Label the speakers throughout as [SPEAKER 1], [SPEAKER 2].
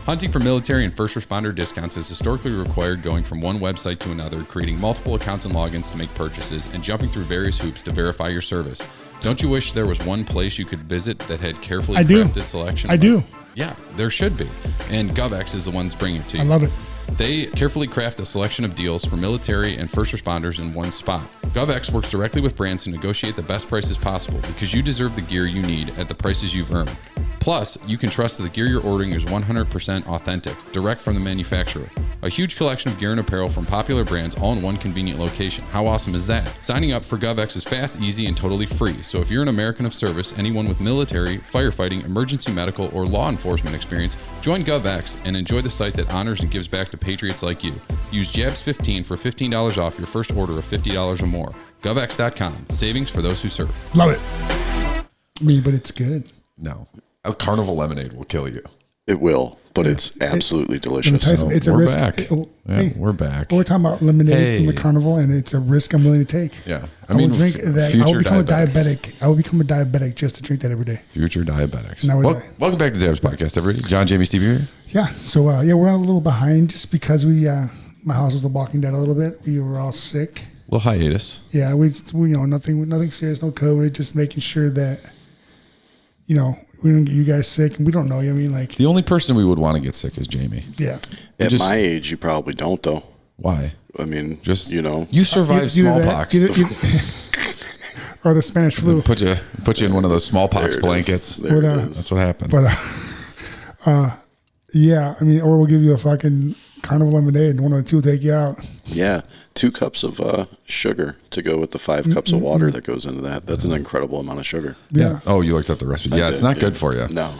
[SPEAKER 1] Hunting for military and first responder discounts has historically required going from one website to another, creating multiple accounts and logins to make purchases, and jumping through various hoops to verify your service. Don't you wish there was one place you could visit that had carefully crafted selection?
[SPEAKER 2] I do.
[SPEAKER 1] Yeah, there should be. And GovX is the one that's bringing it to you.
[SPEAKER 2] I love it.
[SPEAKER 1] They carefully craft a selection of deals for military and first responders in one spot. GovX works directly with brands to negotiate the best prices possible because you deserve the gear you need at the prices you've earned. Plus, you can trust that the gear you're ordering is 100% authentic, direct from the manufacturer. A huge collection of gear and apparel from popular brands all in one convenient location. How awesome is that? Signing up for GovX is fast, easy, and totally free. So if you're an American of service, anyone with military, firefighting, emergency medical, or law enforcement experience, join GovX and enjoy the site that honors and gives back to patriots like you. Use JABS15 for $15 off your first order of $50 or more. GovX.com. Savings for those who serve.
[SPEAKER 2] Love it. I mean, but it's good.
[SPEAKER 3] No. A Carnival lemonade will kill you.
[SPEAKER 4] It will, but it's absolutely delicious.
[SPEAKER 2] It's a risk.
[SPEAKER 3] We're back.
[SPEAKER 2] We're talking about lemonade from the Carnival, and it's a risk I'm willing to take.
[SPEAKER 3] Yeah.
[SPEAKER 2] I will drink that. I will become a diabetic. I will become a diabetic just to drink that every day.
[SPEAKER 3] Future diabetics.
[SPEAKER 2] Welcome
[SPEAKER 3] back to J.A.B's podcast, everybody. John, Jamie, Steve here.
[SPEAKER 2] Yeah. So, we're a little behind just because my house was The Walking Dead a little bit. We were all sick.
[SPEAKER 3] A little hiatus.
[SPEAKER 2] Yeah. We nothing serious, no COVID, just making sure that, we don't get you guys sick, and we don't know you. I mean, like, the
[SPEAKER 3] only person we would want to get sick is Jamie.
[SPEAKER 2] Yeah.
[SPEAKER 4] At my age, you probably don't, though.
[SPEAKER 3] Why?
[SPEAKER 4] I mean,
[SPEAKER 3] just
[SPEAKER 4] you
[SPEAKER 3] survived smallpox
[SPEAKER 2] or the Spanish flu.
[SPEAKER 3] Put you in one of those smallpox blankets. That's what happened.
[SPEAKER 2] But yeah, I mean, or we'll give you a fucking Carnival lemonade, and one of the two will take you out.
[SPEAKER 4] Yeah, 2 cups of sugar to go with the 5 cups of water that goes into that. That's an incredible amount of sugar.
[SPEAKER 2] Yeah.
[SPEAKER 3] Oh, you looked up the recipe. Yeah, it's not good for you.
[SPEAKER 4] No.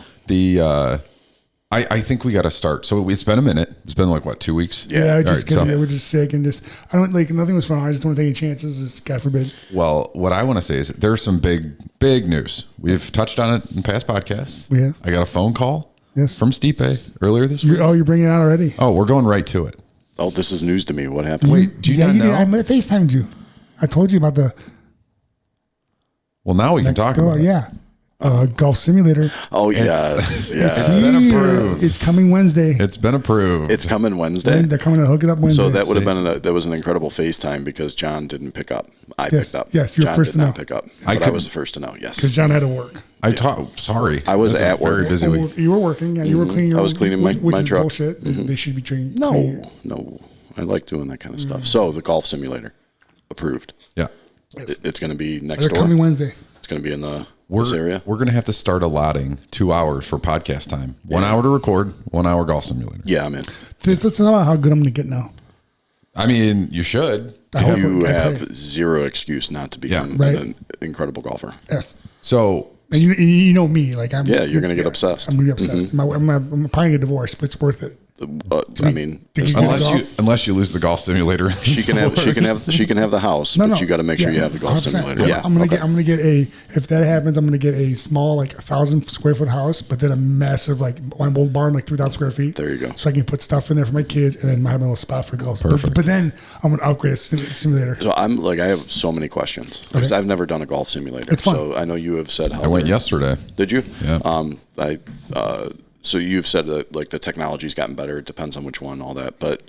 [SPEAKER 3] I think we got to start. So it's been a minute. It's been like, what, 2 weeks?
[SPEAKER 2] Yeah, just because we're just sick and I don't nothing was wrong. I just don't want to take any chances. God forbid.
[SPEAKER 3] Well, what I want to say is there's some big news. We've touched on it in past podcasts.
[SPEAKER 2] We have.
[SPEAKER 3] I got a phone call.
[SPEAKER 2] Yes.
[SPEAKER 3] From Stipe earlier this week.
[SPEAKER 2] You're bringing it out already?
[SPEAKER 3] Oh, we're going right to it.
[SPEAKER 4] Oh, this is news to me. What happened?
[SPEAKER 3] Wait, do you not know?
[SPEAKER 2] I FaceTimed you. I told you about the.
[SPEAKER 3] Well, now we can talk about it.
[SPEAKER 2] Yeah. Golf simulator.
[SPEAKER 4] Oh, yes.
[SPEAKER 3] It's been approved.
[SPEAKER 2] It's coming Wednesday.
[SPEAKER 3] It's been approved.
[SPEAKER 4] It's coming Wednesday.
[SPEAKER 2] They're coming to hook it up Wednesday.
[SPEAKER 4] So that would have been that was an incredible FaceTime because John didn't pick up. I picked up.
[SPEAKER 2] Yes, you were
[SPEAKER 4] John
[SPEAKER 2] first
[SPEAKER 4] did
[SPEAKER 2] to know.
[SPEAKER 4] not pick up. But I was the first to know. Yes.
[SPEAKER 2] Because John had to work.
[SPEAKER 3] Sorry.
[SPEAKER 4] I was at work.
[SPEAKER 3] Very busy week.
[SPEAKER 2] You were working. Yeah, you were cleaning.
[SPEAKER 4] I was cleaning my truck.
[SPEAKER 2] Bullshit. They should be training.
[SPEAKER 4] No. I like doing that kind of stuff. So the golf simulator approved.
[SPEAKER 3] Yeah.
[SPEAKER 4] It's going to be next
[SPEAKER 2] They're
[SPEAKER 4] door.
[SPEAKER 2] coming Wednesday.
[SPEAKER 4] It's going to be in this area.
[SPEAKER 3] We're going to have to start allotting 2 hours for podcast time. 1 hour to record, 1 hour golf simulator.
[SPEAKER 4] Yeah, I'm in.
[SPEAKER 2] Let's talk about how good I'm going to get now.
[SPEAKER 3] I mean, you should.
[SPEAKER 4] You have zero excuse not to become an incredible golfer.
[SPEAKER 2] Yes.
[SPEAKER 3] So,
[SPEAKER 2] and you know me, like I'm.
[SPEAKER 4] Yeah, you're going to get obsessed.
[SPEAKER 2] I'm going to be obsessed. I'm probably going to get divorced, but it's worth it.
[SPEAKER 4] I mean,
[SPEAKER 3] unless you lose the golf simulator,
[SPEAKER 4] she can have the house, but you got to make sure you have the golf 100%. Simulator. Yeah,
[SPEAKER 2] I'm gonna get if that happens, I'm gonna get a small 1,000 square foot house, but then a massive one old barn 3,000 square feet.
[SPEAKER 4] There you go.
[SPEAKER 2] So I can put stuff in there for my kids, and then I have a little spot for golf.
[SPEAKER 3] Perfect.
[SPEAKER 2] But then I'm gonna upgrade a simulator.
[SPEAKER 4] So I have so many questions because I've never done a golf simulator.
[SPEAKER 2] It's fun.
[SPEAKER 4] So I know you have said how
[SPEAKER 3] I went yesterday.
[SPEAKER 4] Did you?
[SPEAKER 3] Yeah.
[SPEAKER 4] So you've said that the technology's gotten better. It depends on which one, all that. But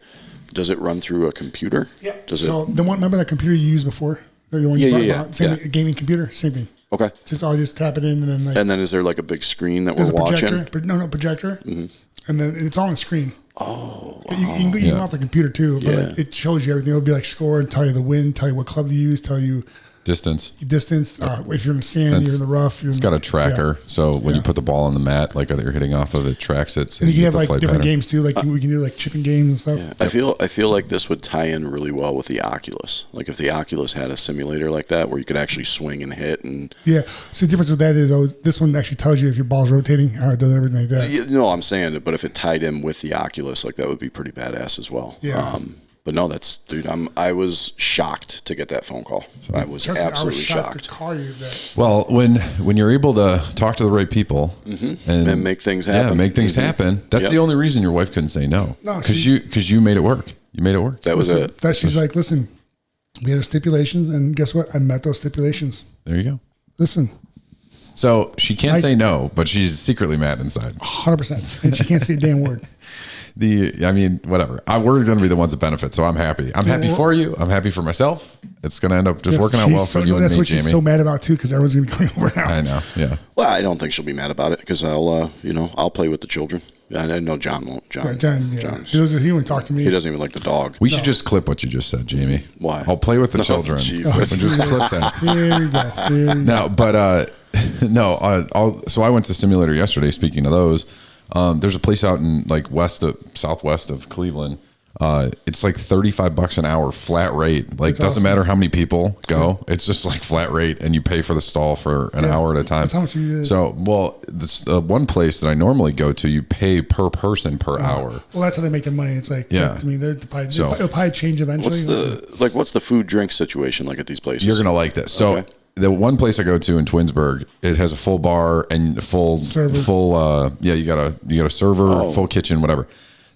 [SPEAKER 4] does it run through a computer?
[SPEAKER 2] Yeah. The one, remember that computer you used before? Gaming computer, same thing.
[SPEAKER 4] Okay.
[SPEAKER 2] I'll just tap it in and then
[SPEAKER 4] and then is there a big screen that we're watching?
[SPEAKER 2] Projector. Mm-hmm. And then it's all on the screen.
[SPEAKER 4] Oh.
[SPEAKER 2] You can go off the computer too, but it shows you everything. It'll be score and tell you the wind, tell you what club to use, tell you
[SPEAKER 3] distance.
[SPEAKER 2] If you're in the sand, you're in the rough.
[SPEAKER 3] It's got a tracker, so when you put the ball on the mat, that you're hitting off of, it tracks it. So
[SPEAKER 2] and you can have different games too, we can do chipping games and stuff.
[SPEAKER 4] Yeah. I feel like this would tie in really well with the Oculus. If the Oculus had a simulator like that, where you could actually swing and hit and
[SPEAKER 2] So the difference with that is this one actually tells you if your ball's rotating, how it does everything like that.
[SPEAKER 4] No, I'm saying it, but if it tied in with the Oculus, that would be pretty badass as well.
[SPEAKER 2] Yeah.
[SPEAKER 4] But no, I was shocked to get that phone call. I was absolutely shocked.
[SPEAKER 2] To call you that.
[SPEAKER 3] Well, when you're able to talk to the right people
[SPEAKER 4] and make things happen.
[SPEAKER 3] happen. That's the only reason your wife couldn't say no. No, because you made it work. You made it work.
[SPEAKER 4] That was it.
[SPEAKER 2] She's like, listen, we had our stipulations, and guess what? I met those stipulations.
[SPEAKER 3] There you go.
[SPEAKER 2] Listen.
[SPEAKER 3] So she can't say no, but she's secretly mad inside.
[SPEAKER 2] 100%. And she can't say a damn word.
[SPEAKER 3] I mean, whatever. We're going to be the ones that benefit, so I'm happy. I'm happy for you. I'm happy for myself. It's going to end up just working out well for you and me, Jamie.
[SPEAKER 2] That's what she's so mad about too, because everyone's going to be going over now.
[SPEAKER 3] I know. Yeah.
[SPEAKER 4] Well, I don't think she'll be mad about it because I'll play with the children. I know John won't. John.
[SPEAKER 2] He won't talk to me.
[SPEAKER 4] He doesn't even like the dog.
[SPEAKER 3] We should just clip what you just said, Jamie.
[SPEAKER 4] Why?
[SPEAKER 3] I'll play with the children.
[SPEAKER 4] Jesus.
[SPEAKER 3] And just clip that.
[SPEAKER 2] Here we go.
[SPEAKER 3] No, but so I went to Simulator yesterday. Speaking of those, there's a place out in like southwest of Cleveland. It's like $35 an hour flat rate. Like,
[SPEAKER 2] That's
[SPEAKER 3] doesn't
[SPEAKER 2] awesome.
[SPEAKER 3] matter how many people go. It's just like flat rate, and you pay for the stall for an hour at a time.
[SPEAKER 2] That's how much you did.
[SPEAKER 3] So, this one place that I normally go to, you pay per person per hour.
[SPEAKER 2] Well, that's how they make their money. It's like,
[SPEAKER 3] Yeah.
[SPEAKER 2] I mean, it'll probably change eventually.
[SPEAKER 4] What's the food drink situation like at these places?
[SPEAKER 3] You're gonna like this. So.
[SPEAKER 4] Okay.
[SPEAKER 3] The one place I go to in Twinsburg, it has a full bar and full
[SPEAKER 2] Server.
[SPEAKER 3] you got a server, full kitchen, whatever.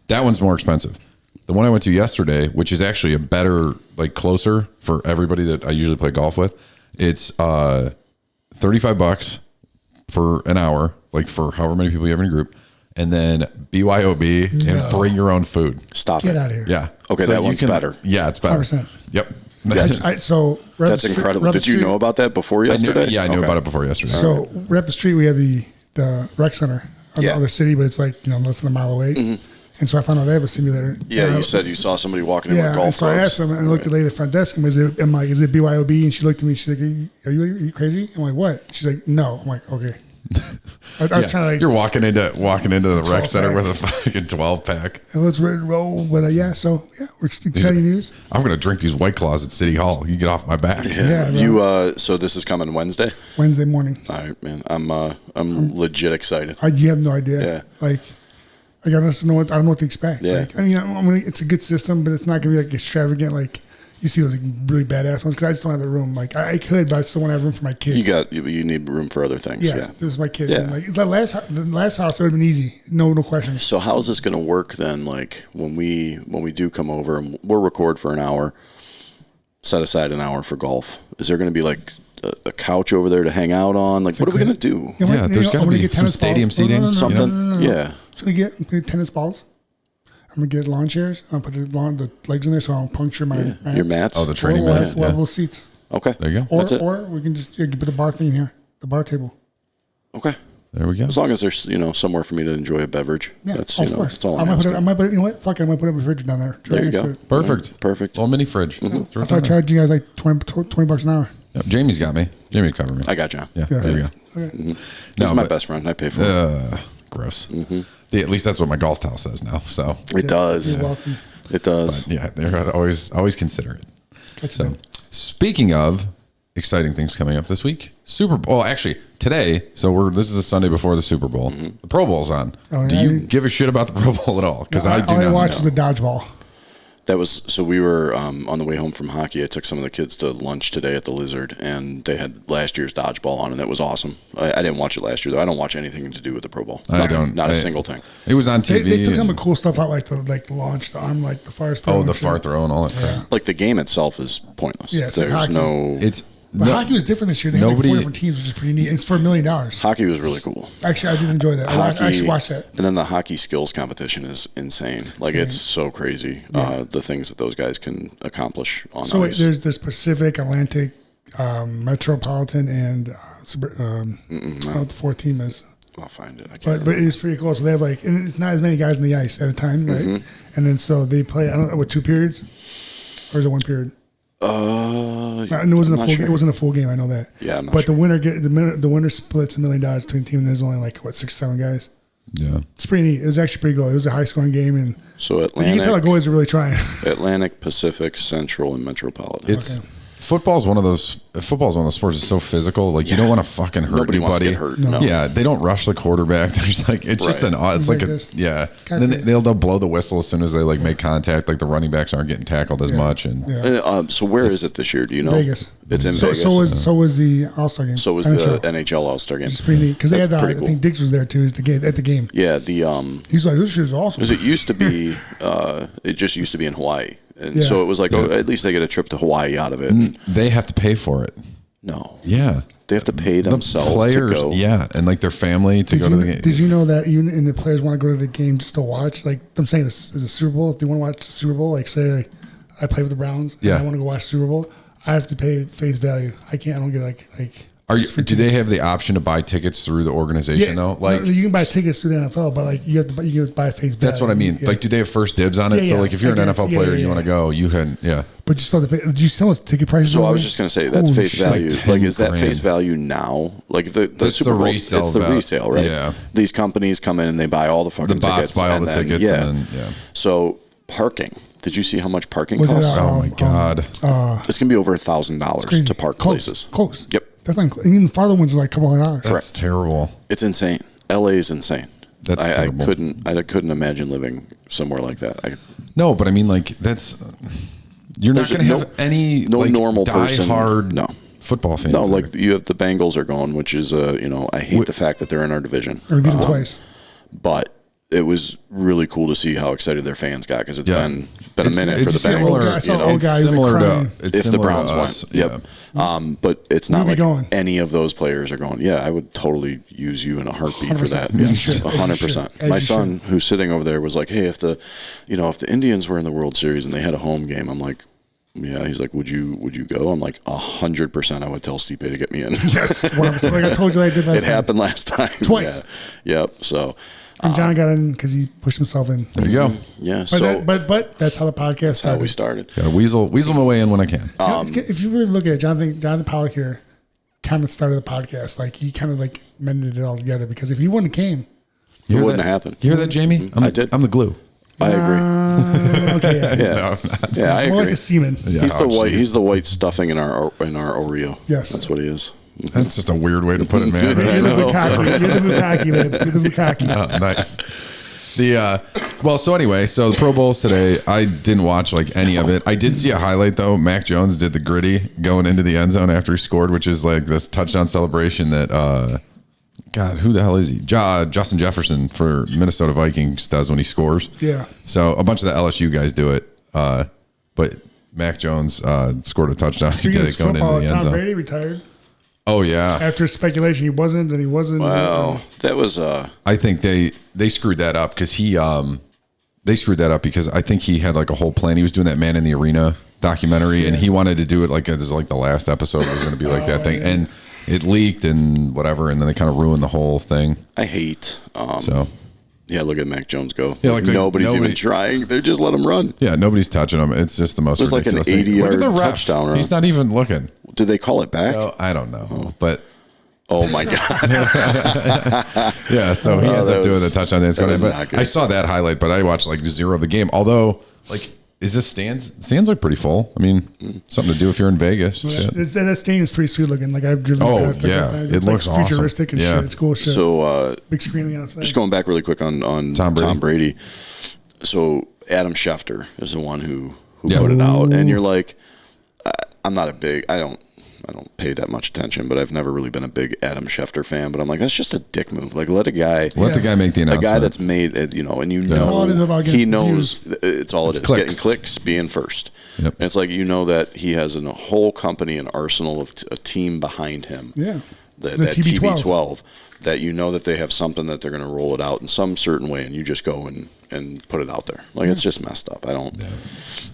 [SPEAKER 3] That one's more expensive. The one I went to yesterday, which is actually a better, like closer for everybody that I usually play golf with, it's $35 for an hour, like for however many people you have in your group, and then BYOB and bring your own food.
[SPEAKER 4] Stop
[SPEAKER 2] Get
[SPEAKER 4] it.
[SPEAKER 2] out of here.
[SPEAKER 3] Yeah.
[SPEAKER 4] Okay, that one's better.
[SPEAKER 3] Yeah, it's better.
[SPEAKER 2] 100%.
[SPEAKER 3] Yep.
[SPEAKER 4] That's incredible. Did you know about that before yesterday?
[SPEAKER 3] I knew about it before yesterday.
[SPEAKER 2] So right up the street, we have the rec center in the other city, but it's like less than a mile away. Mm-hmm. And so I found out they have a simulator.
[SPEAKER 4] Yeah, you said you saw somebody walking in with golf
[SPEAKER 2] so I asked them and looked at the lady at the front desk and is it BYOB? And she looked at me. She's like, "Are you crazy?" I'm like, "What?" She's like, "No." I'm like, "Okay." I was trying to like,
[SPEAKER 3] you're walking into the rec center with a fucking 12-pack.
[SPEAKER 2] And let's ready to roll. But we're exciting news.
[SPEAKER 3] I'm gonna drink these White Claws at City Hall. You get off my back.
[SPEAKER 4] Yeah. So this is coming Wednesday.
[SPEAKER 2] Wednesday morning.
[SPEAKER 4] All right, man. I'm legit excited.
[SPEAKER 2] You have no idea.
[SPEAKER 4] Yeah.
[SPEAKER 2] Like I don't know what to expect.
[SPEAKER 4] Yeah.
[SPEAKER 2] Like, I mean, it's a good system, but it's not gonna be like extravagant. Like you see those like, really badass ones because I just don't have the room. Like I could, but I still want to have room for my kids.
[SPEAKER 4] You need room for other things.
[SPEAKER 2] Yes,
[SPEAKER 4] Yeah.
[SPEAKER 2] this is my kid.
[SPEAKER 4] Yeah.
[SPEAKER 2] And like the last house, it would have been easy. No question.
[SPEAKER 4] So how's this going to work then? Like when we do come over and we'll record for an hour, set aside an hour for golf. Is there going to be like a couch over there to hang out on? Like, what are we going to do?
[SPEAKER 3] Yeah, there's got to be some stadium seating.
[SPEAKER 4] Something. Yeah.
[SPEAKER 2] So we get tennis balls. I'm gonna get lawn chairs. I'll put the legs in there so I don't puncture my mats.
[SPEAKER 4] Your mats.
[SPEAKER 3] Oh, the training
[SPEAKER 2] we'll
[SPEAKER 3] mats.
[SPEAKER 2] have little seats.
[SPEAKER 4] Okay.
[SPEAKER 3] There you go.
[SPEAKER 2] Or,
[SPEAKER 4] That's it.
[SPEAKER 2] or we can just put the bar thing in here, the bar table.
[SPEAKER 4] Okay.
[SPEAKER 3] There we go.
[SPEAKER 4] As long as there's somewhere for me to enjoy a beverage.
[SPEAKER 2] Yeah,
[SPEAKER 4] That's
[SPEAKER 2] of course.
[SPEAKER 4] that's all
[SPEAKER 2] I
[SPEAKER 4] I'm
[SPEAKER 2] might
[SPEAKER 4] asking.
[SPEAKER 2] put you know what? Fuck it, I might put up a fridge down there.
[SPEAKER 4] There you go.
[SPEAKER 3] Perfect.
[SPEAKER 4] Perfect.
[SPEAKER 3] Little mini fridge.
[SPEAKER 4] Mm-hmm.
[SPEAKER 2] I thought I charged you guys like $20 an hour.
[SPEAKER 3] Yep, Jamie's got me. Jamie covered me.
[SPEAKER 4] I got you.
[SPEAKER 3] Yeah, there we go.
[SPEAKER 2] Okay.
[SPEAKER 4] He's my best friend. I pay for it.
[SPEAKER 3] Gross. At least that's what my golf towel says now. So
[SPEAKER 4] It does.
[SPEAKER 2] You're welcome.
[SPEAKER 4] It does.
[SPEAKER 3] But yeah, they're always considerate.
[SPEAKER 2] Gotcha.
[SPEAKER 3] So speaking of exciting things coming up this week, Super Bowl. Well, actually today. So this is the Sunday before the Super Bowl. The Pro Bowl's on.
[SPEAKER 2] Oh,
[SPEAKER 3] do
[SPEAKER 2] yeah,
[SPEAKER 3] you give a shit about the Pro Bowl at all? Because I do
[SPEAKER 2] all
[SPEAKER 3] not.
[SPEAKER 2] I watch
[SPEAKER 3] know.
[SPEAKER 2] is the dodgeball.
[SPEAKER 4] That was so we were on the way home from hockey. I took some of the kids to lunch today at the Lizard, and they had last year's dodgeball on, and that was awesome. I didn't watch it last year though. I don't watch anything to do with the Pro Bowl. Not a single thing.
[SPEAKER 3] It was on TV.
[SPEAKER 2] They took some of the cool stuff out, like the launch, the arm, like the fire throw.
[SPEAKER 3] the far throw and all that crap.
[SPEAKER 4] Like the game itself is pointless.
[SPEAKER 2] Yeah, it's like
[SPEAKER 4] There's
[SPEAKER 2] hockey.
[SPEAKER 4] no.
[SPEAKER 2] But hockey was different this year. They had like 4 different teams, which is pretty neat. It's for $1 million.
[SPEAKER 4] Hockey was really cool.
[SPEAKER 2] Actually, I did enjoy that. I actually watched that.
[SPEAKER 4] And then the hockey skills competition is insane. Like it's so crazy. The things that those guys can accomplish on
[SPEAKER 2] So
[SPEAKER 4] ice.
[SPEAKER 2] there's Pacific, Atlantic, Metropolitan, and I don't know what the fourth team is.
[SPEAKER 4] I'll find it. I can't.
[SPEAKER 2] But it's pretty cool. So they have and it's not as many guys on the ice at a time, right? And then so they play. I don't know what 2 periods, or is it 1 period? And it wasn't a full. It wasn't a full game. I know that.
[SPEAKER 4] Yeah, I'm not
[SPEAKER 2] but
[SPEAKER 4] sure.
[SPEAKER 2] the winner splits $1 million between the team, and there's only like 6-7 guys.
[SPEAKER 3] Yeah,
[SPEAKER 2] it's pretty neat. It was actually pretty cool. It was a high scoring game, and
[SPEAKER 4] so
[SPEAKER 2] you can tell the boys are really trying.
[SPEAKER 4] Atlantic, Pacific, Central, and Metropolitan.
[SPEAKER 3] it's. Football's one of those sports that's so physical. Like you don't want to fucking hurt
[SPEAKER 4] Nobody wants to
[SPEAKER 3] anybody.
[SPEAKER 4] get hurt. No.
[SPEAKER 3] Yeah, they don't rush the quarterback. There's like it's just it's like and then they'll blow the whistle as soon as they like make contact. Like the running backs aren't getting tackled as much. And
[SPEAKER 4] so where is it this year? Do you know?
[SPEAKER 2] Vegas.
[SPEAKER 4] It's in Vegas.
[SPEAKER 2] So was the All-Star game.
[SPEAKER 4] So was the NHL All-Star game.
[SPEAKER 2] It's pretty neat because they had I think Diggs was there too. At the game.
[SPEAKER 4] Yeah,
[SPEAKER 2] he's like, this shit is awesome.
[SPEAKER 4] Because it used to be, it just used to be in Hawaii, and so it was like, at least they get a trip to Hawaii out of it.
[SPEAKER 3] They have to pay for it.
[SPEAKER 4] No.
[SPEAKER 3] Yeah.
[SPEAKER 4] They have to pay themselves to go.
[SPEAKER 3] Yeah, and like their family to go to the game.
[SPEAKER 2] Did you know that even in the players want to go to the game just to watch? Like I'm saying, this is a Super Bowl. If they want to watch the Super Bowl, like say I play with the Browns and I want to go watch Super Bowl, I have to pay face value. I can't. I don't get like.
[SPEAKER 3] Do they have the option to buy tickets through the organization though? Like
[SPEAKER 2] you can buy tickets through the NFL, but like you have to buy face value.
[SPEAKER 3] That's what I mean. Yeah. Like, do they have first dibs on it? So like, if you're an NFL player and you want to go, you can. Yeah.
[SPEAKER 2] But you still have to pay. Do you still have ticket prices?
[SPEAKER 4] So I was just going to say that's face value. Like, is that face value now? Like the Super Bowl, it's the resale, right?
[SPEAKER 3] Yeah.
[SPEAKER 4] These companies come in and they buy all the fucking tickets.
[SPEAKER 3] The bots buy all the tickets.
[SPEAKER 4] Yeah. So parking. Did you see how much parking costs?
[SPEAKER 3] Oh my God.
[SPEAKER 4] It's going to be over $1,000 to park places.
[SPEAKER 2] Close.
[SPEAKER 4] Yep.
[SPEAKER 2] That's not including. Even the farther ones are like a couple $100.
[SPEAKER 3] That's terrible.
[SPEAKER 4] It's insane. LA is insane.
[SPEAKER 3] That's terrible.
[SPEAKER 4] I couldn't imagine living somewhere like that.
[SPEAKER 3] No, but I mean, like you're not going to have any
[SPEAKER 4] normal person.
[SPEAKER 3] Die-hard football fans.
[SPEAKER 4] No, like you have the Bengals are going, which is I hate the fact that they're in our division.
[SPEAKER 2] Or beat them twice.
[SPEAKER 4] But it was really cool to see how excited their fans got because it's been a minute for the Bengals.
[SPEAKER 3] It's similar to
[SPEAKER 4] if the Browns went.
[SPEAKER 3] Yeah.
[SPEAKER 4] Yep. But it's not like
[SPEAKER 2] going.
[SPEAKER 4] any of those players are going. Yeah, I would totally use you in a heartbeat 100%. For that.
[SPEAKER 2] Yes,
[SPEAKER 4] 100%. My son, who's sitting over there, was like, "Hey, if the Indians were in the World Series and they had a home game, I'm like." Yeah, he's like, would you go? I'm like, 100%. I would tell Stipe to get me in.
[SPEAKER 2] Yes, 100%. Like I told you, I did last time.
[SPEAKER 4] It happened last time.
[SPEAKER 2] Twice.
[SPEAKER 4] Yeah. Yep. So.
[SPEAKER 2] And John got in because he pushed himself in.
[SPEAKER 3] There you go.
[SPEAKER 4] Yeah.
[SPEAKER 2] But that's how the podcast started.
[SPEAKER 4] How we started.
[SPEAKER 3] Got to weasel my way in when I can.
[SPEAKER 2] If you really look at it, Jonathan Pollock here kind of started the podcast. Like he kind of like mended it all together because if he wouldn't have came,
[SPEAKER 4] it wouldn't have happened.
[SPEAKER 3] You hear that, Jamie?
[SPEAKER 4] I did.
[SPEAKER 3] I'm the glue.
[SPEAKER 4] I agree.
[SPEAKER 2] Okay.
[SPEAKER 4] Yeah.
[SPEAKER 3] No, I'm not.
[SPEAKER 4] Yeah, I agree.
[SPEAKER 2] More like a semen.
[SPEAKER 3] Yeah,
[SPEAKER 4] He's the white stuffing in our Oreo.
[SPEAKER 2] Yes,
[SPEAKER 4] that's what he is.
[SPEAKER 3] That's just a weird way to put it, man.
[SPEAKER 2] You're the bukkake. You're the bukkake, man. You're the bukkake.
[SPEAKER 3] Oh, nice. So anyway, so the Pro Bowls today, I didn't watch like any of it. I did see a highlight though. Mac Jones did the gritty going into the end zone after he scored, which is like this touchdown celebration that God, who the hell is he? Justin Jefferson for Minnesota Vikings does when he scores.
[SPEAKER 2] Yeah.
[SPEAKER 3] So a bunch of the LSU guys do it, but Mac Jones scored a touchdown. He did it going into the end zone.
[SPEAKER 2] Tom Brady retired.
[SPEAKER 3] Oh yeah.
[SPEAKER 2] After speculation, he wasn't, and he wasn't.
[SPEAKER 4] Wow, that was.
[SPEAKER 3] I think they screwed that up because they screwed that up because I think he had like a whole plan. He was doing that Man in the Arena documentary, and he wanted to do it like as like the last episode was going to be like that thing, and it leaked and whatever, and then they kind of ruined the whole thing.
[SPEAKER 4] I hate.
[SPEAKER 3] So.
[SPEAKER 4] Yeah, look at Mac Jones go.
[SPEAKER 3] Yeah, like
[SPEAKER 4] nobody's even trying. They just let him run.
[SPEAKER 3] Yeah, nobody's touching him. It's just the most ridiculous
[SPEAKER 4] like an 80-yard touchdown run.
[SPEAKER 3] He's not even looking.
[SPEAKER 4] Did they call it back?
[SPEAKER 3] So, I don't know, but.
[SPEAKER 4] Oh my God!
[SPEAKER 3] Yeah, so he ends up doing the touchdown dance. But I saw that highlight, but I watched like zero of the game. Although, like, is this stands look pretty full? I mean, something to do if you're in Vegas.
[SPEAKER 2] That stadium's pretty sweet looking. Like I've driven past it.
[SPEAKER 3] Yeah,
[SPEAKER 2] it
[SPEAKER 3] looks
[SPEAKER 2] like futuristic
[SPEAKER 3] awesome.
[SPEAKER 2] and shit. It's cool shit.
[SPEAKER 4] So
[SPEAKER 2] big screen on the outside.
[SPEAKER 4] Just going back really quick on Tom Brady. So Adam Schefter is the one who put it out, and you're like, I'm not a big. I don't pay that much attention, but I've never really been a big Adam Schefter fan. But I'm like, that's just a dick move. Like, let the guy make the announcement. A guy that's made it, and
[SPEAKER 2] that's all it is about
[SPEAKER 4] he knows
[SPEAKER 2] views.
[SPEAKER 4] It's all it is.
[SPEAKER 3] Clicks.
[SPEAKER 4] Getting clicks, being first.
[SPEAKER 3] Yep.
[SPEAKER 4] And it's like that he has a whole company, an arsenal of a team behind him.
[SPEAKER 2] Yeah.
[SPEAKER 4] That TB12. That that they have something that they're going to roll it out in some certain way, and you just go and put it out there. Like it's just messed up. I don't. Yeah.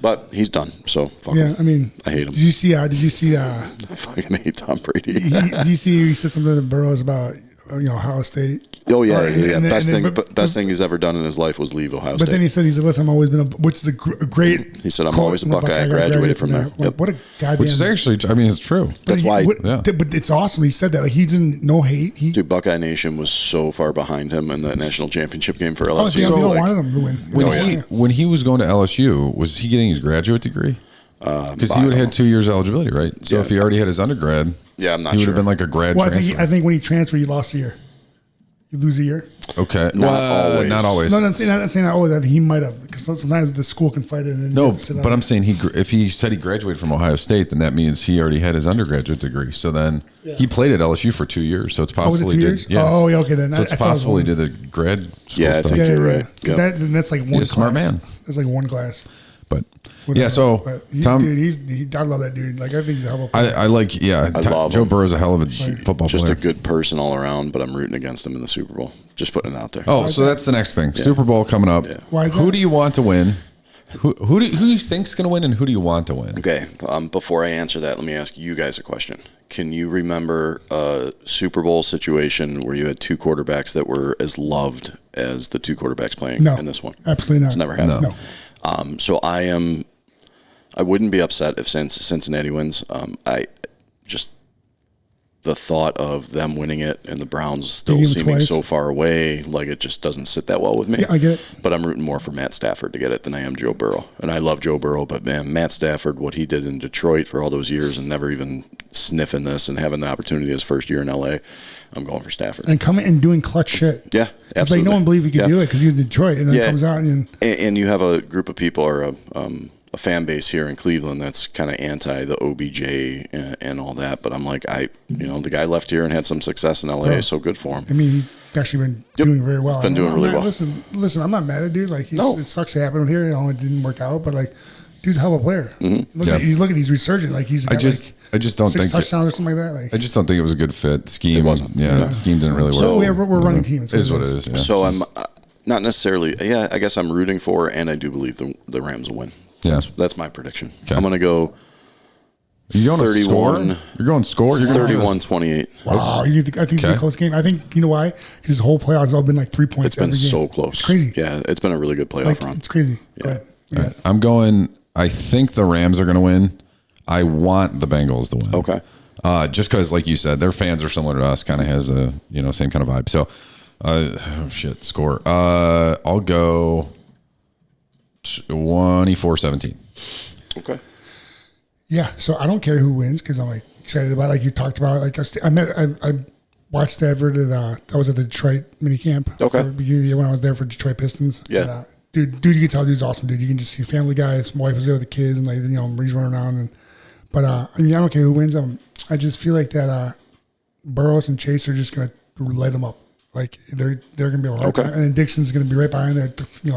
[SPEAKER 4] But he's done. So fuck him.
[SPEAKER 2] I mean,
[SPEAKER 4] I hate him.
[SPEAKER 2] Did you see? I
[SPEAKER 4] fucking hate Tom Brady.
[SPEAKER 2] Did you see? He said something to Burrows about Ohio State.
[SPEAKER 4] Oh yeah. Best thing he's ever done in his life was leave Ohio State.
[SPEAKER 2] But then he said, listen, I'm always been which is a great.
[SPEAKER 4] He said, I'm always a Buckeye. I graduated from there.
[SPEAKER 2] Like, what a goddamn.
[SPEAKER 3] Which is actually, I mean, it's true.
[SPEAKER 4] That's why.
[SPEAKER 2] But it's awesome. He said that. Like he didn't no hate.
[SPEAKER 4] Dude, Buckeye Nation was so far behind him in that national championship game for LSU.
[SPEAKER 2] They all wanted him to win.
[SPEAKER 3] When he was going to LSU, was he getting his graduate degree? Because he would have had 2 years eligibility, right? So if he already had his undergrad,
[SPEAKER 4] I'm not
[SPEAKER 3] he would
[SPEAKER 4] sure.
[SPEAKER 3] have been like a grad transfer.
[SPEAKER 2] I think when he transferred, he lost a year. You lose a year.
[SPEAKER 3] Okay,
[SPEAKER 4] not always.
[SPEAKER 2] No, I'm saying not always. I think he might have because sometimes the school can fight it. And
[SPEAKER 3] but I'm saying if he said he graduated from Ohio State, then that means he already had his undergraduate degree. So then he played at LSU for 2 years. So it's possible
[SPEAKER 2] he did.
[SPEAKER 3] Yeah.
[SPEAKER 2] Oh, yeah. Okay, then
[SPEAKER 3] so it's possible he did the grad school
[SPEAKER 4] I
[SPEAKER 3] stuff.
[SPEAKER 4] think you're right.
[SPEAKER 2] That's like one class.
[SPEAKER 3] Smart man.
[SPEAKER 2] That's like one class.
[SPEAKER 3] But
[SPEAKER 2] Whatever.
[SPEAKER 3] yeah, so
[SPEAKER 2] But
[SPEAKER 3] Tom,
[SPEAKER 2] dude, I love that dude. Like I think he's a hell of a player.
[SPEAKER 3] I like, yeah,
[SPEAKER 4] I love
[SPEAKER 3] Joe
[SPEAKER 4] him.
[SPEAKER 3] Burrow's a hell of a football
[SPEAKER 4] Just
[SPEAKER 3] player.
[SPEAKER 4] a good person all around, but I'm rooting against him in the Super Bowl. Just putting it out there.
[SPEAKER 3] Oh, so that's the next thing. Super Bowl coming up.
[SPEAKER 4] Yeah.
[SPEAKER 2] Why is
[SPEAKER 3] Who
[SPEAKER 2] that?
[SPEAKER 3] do you want to win? Who do you think's going to win, and who do you want to win?
[SPEAKER 4] Okay, before I answer that, let me ask you guys a question. Can you remember a Super Bowl situation where you had two quarterbacks that were as loved as the two quarterbacks playing
[SPEAKER 2] No,
[SPEAKER 4] in this one?
[SPEAKER 2] absolutely not.
[SPEAKER 4] It's never happened.
[SPEAKER 2] No.
[SPEAKER 4] So I wouldn't be upset if Cincinnati wins. The thought of them winning it and the Browns still seeming
[SPEAKER 2] twice.
[SPEAKER 4] so far away, like it just doesn't sit that well with me.
[SPEAKER 2] Yeah, I get it.
[SPEAKER 4] But I'm rooting more for Matt Stafford to get it than I am Joe Burrow. And I love Joe Burrow, but man, Matt Stafford, what he did in Detroit for all those years and never even sniffing this and having the opportunity his first year in LA, I'm going for Stafford.
[SPEAKER 2] And coming and doing clutch shit.
[SPEAKER 4] Yeah,
[SPEAKER 2] It's like
[SPEAKER 4] absolutely.
[SPEAKER 2] no one believed he could do it because he was in Detroit, and then it comes out
[SPEAKER 4] and you have a group of people or a fan base here in Cleveland that's kind of anti the OBJ and all that. But I'm like, the guy left here and had some success in LA, so good for him.
[SPEAKER 2] I mean, he's actually been doing very well.
[SPEAKER 4] Been doing really well.
[SPEAKER 2] Listen, I'm not mad at dude. Like,
[SPEAKER 4] No.
[SPEAKER 2] it sucks to happen here. It didn't work out, but like, dude's a hell of a player.
[SPEAKER 4] Mm-hmm.
[SPEAKER 2] Look at he's resurgent. Like he's got
[SPEAKER 3] I just don't
[SPEAKER 2] 6
[SPEAKER 3] think
[SPEAKER 2] touchdowns or something like that. Like,
[SPEAKER 3] I just don't think it was a good fit. Scheme
[SPEAKER 4] It wasn't.
[SPEAKER 3] Yeah, scheme didn't really work.
[SPEAKER 2] so we're running teams.
[SPEAKER 3] It is what it is. Yeah.
[SPEAKER 4] So I'm not necessarily. Yeah, I guess I'm rooting for, and I do believe the Rams will win.
[SPEAKER 3] Yeah.
[SPEAKER 4] That's my prediction.
[SPEAKER 3] Okay.
[SPEAKER 4] I'm going to go
[SPEAKER 3] You're going
[SPEAKER 4] 31.
[SPEAKER 3] To score? You're going score? You're going
[SPEAKER 4] 31-28.
[SPEAKER 2] wow, I think it's gonna be a close game. I think you know why? Because this whole playoffs has all been like 3 points.
[SPEAKER 4] It's been
[SPEAKER 2] every game.
[SPEAKER 4] so close.
[SPEAKER 2] It's crazy.
[SPEAKER 4] Yeah, it's been a really good playoff
[SPEAKER 2] Like,
[SPEAKER 4] run.
[SPEAKER 2] it's crazy. Go ahead.
[SPEAKER 3] All right. I'm going. I think the Rams are going to win. I want the Bengals to win.
[SPEAKER 4] Okay.
[SPEAKER 3] Just because, like you said, their fans are similar to us. Kind of has the same kind of vibe. So, score. I'll go 24-17.
[SPEAKER 4] Okay.
[SPEAKER 2] Yeah, so I don't care who wins because I'm like excited about it. Like you talked about. Like I watched Stafford at I was at the Detroit minicamp.
[SPEAKER 4] Okay.
[SPEAKER 2] For the beginning of the year when I was there for Detroit Pistons.
[SPEAKER 4] Yeah.
[SPEAKER 2] And, dude, you can tell dude's awesome, dude. You can just see Family Guy. His wife was there with the kids, and like he's running around. But I mean, I don't care who wins. I just feel like that Burrows and Chase are just gonna light them up. Like they're gonna be a hard time, and then Dixon's gonna be right behind there,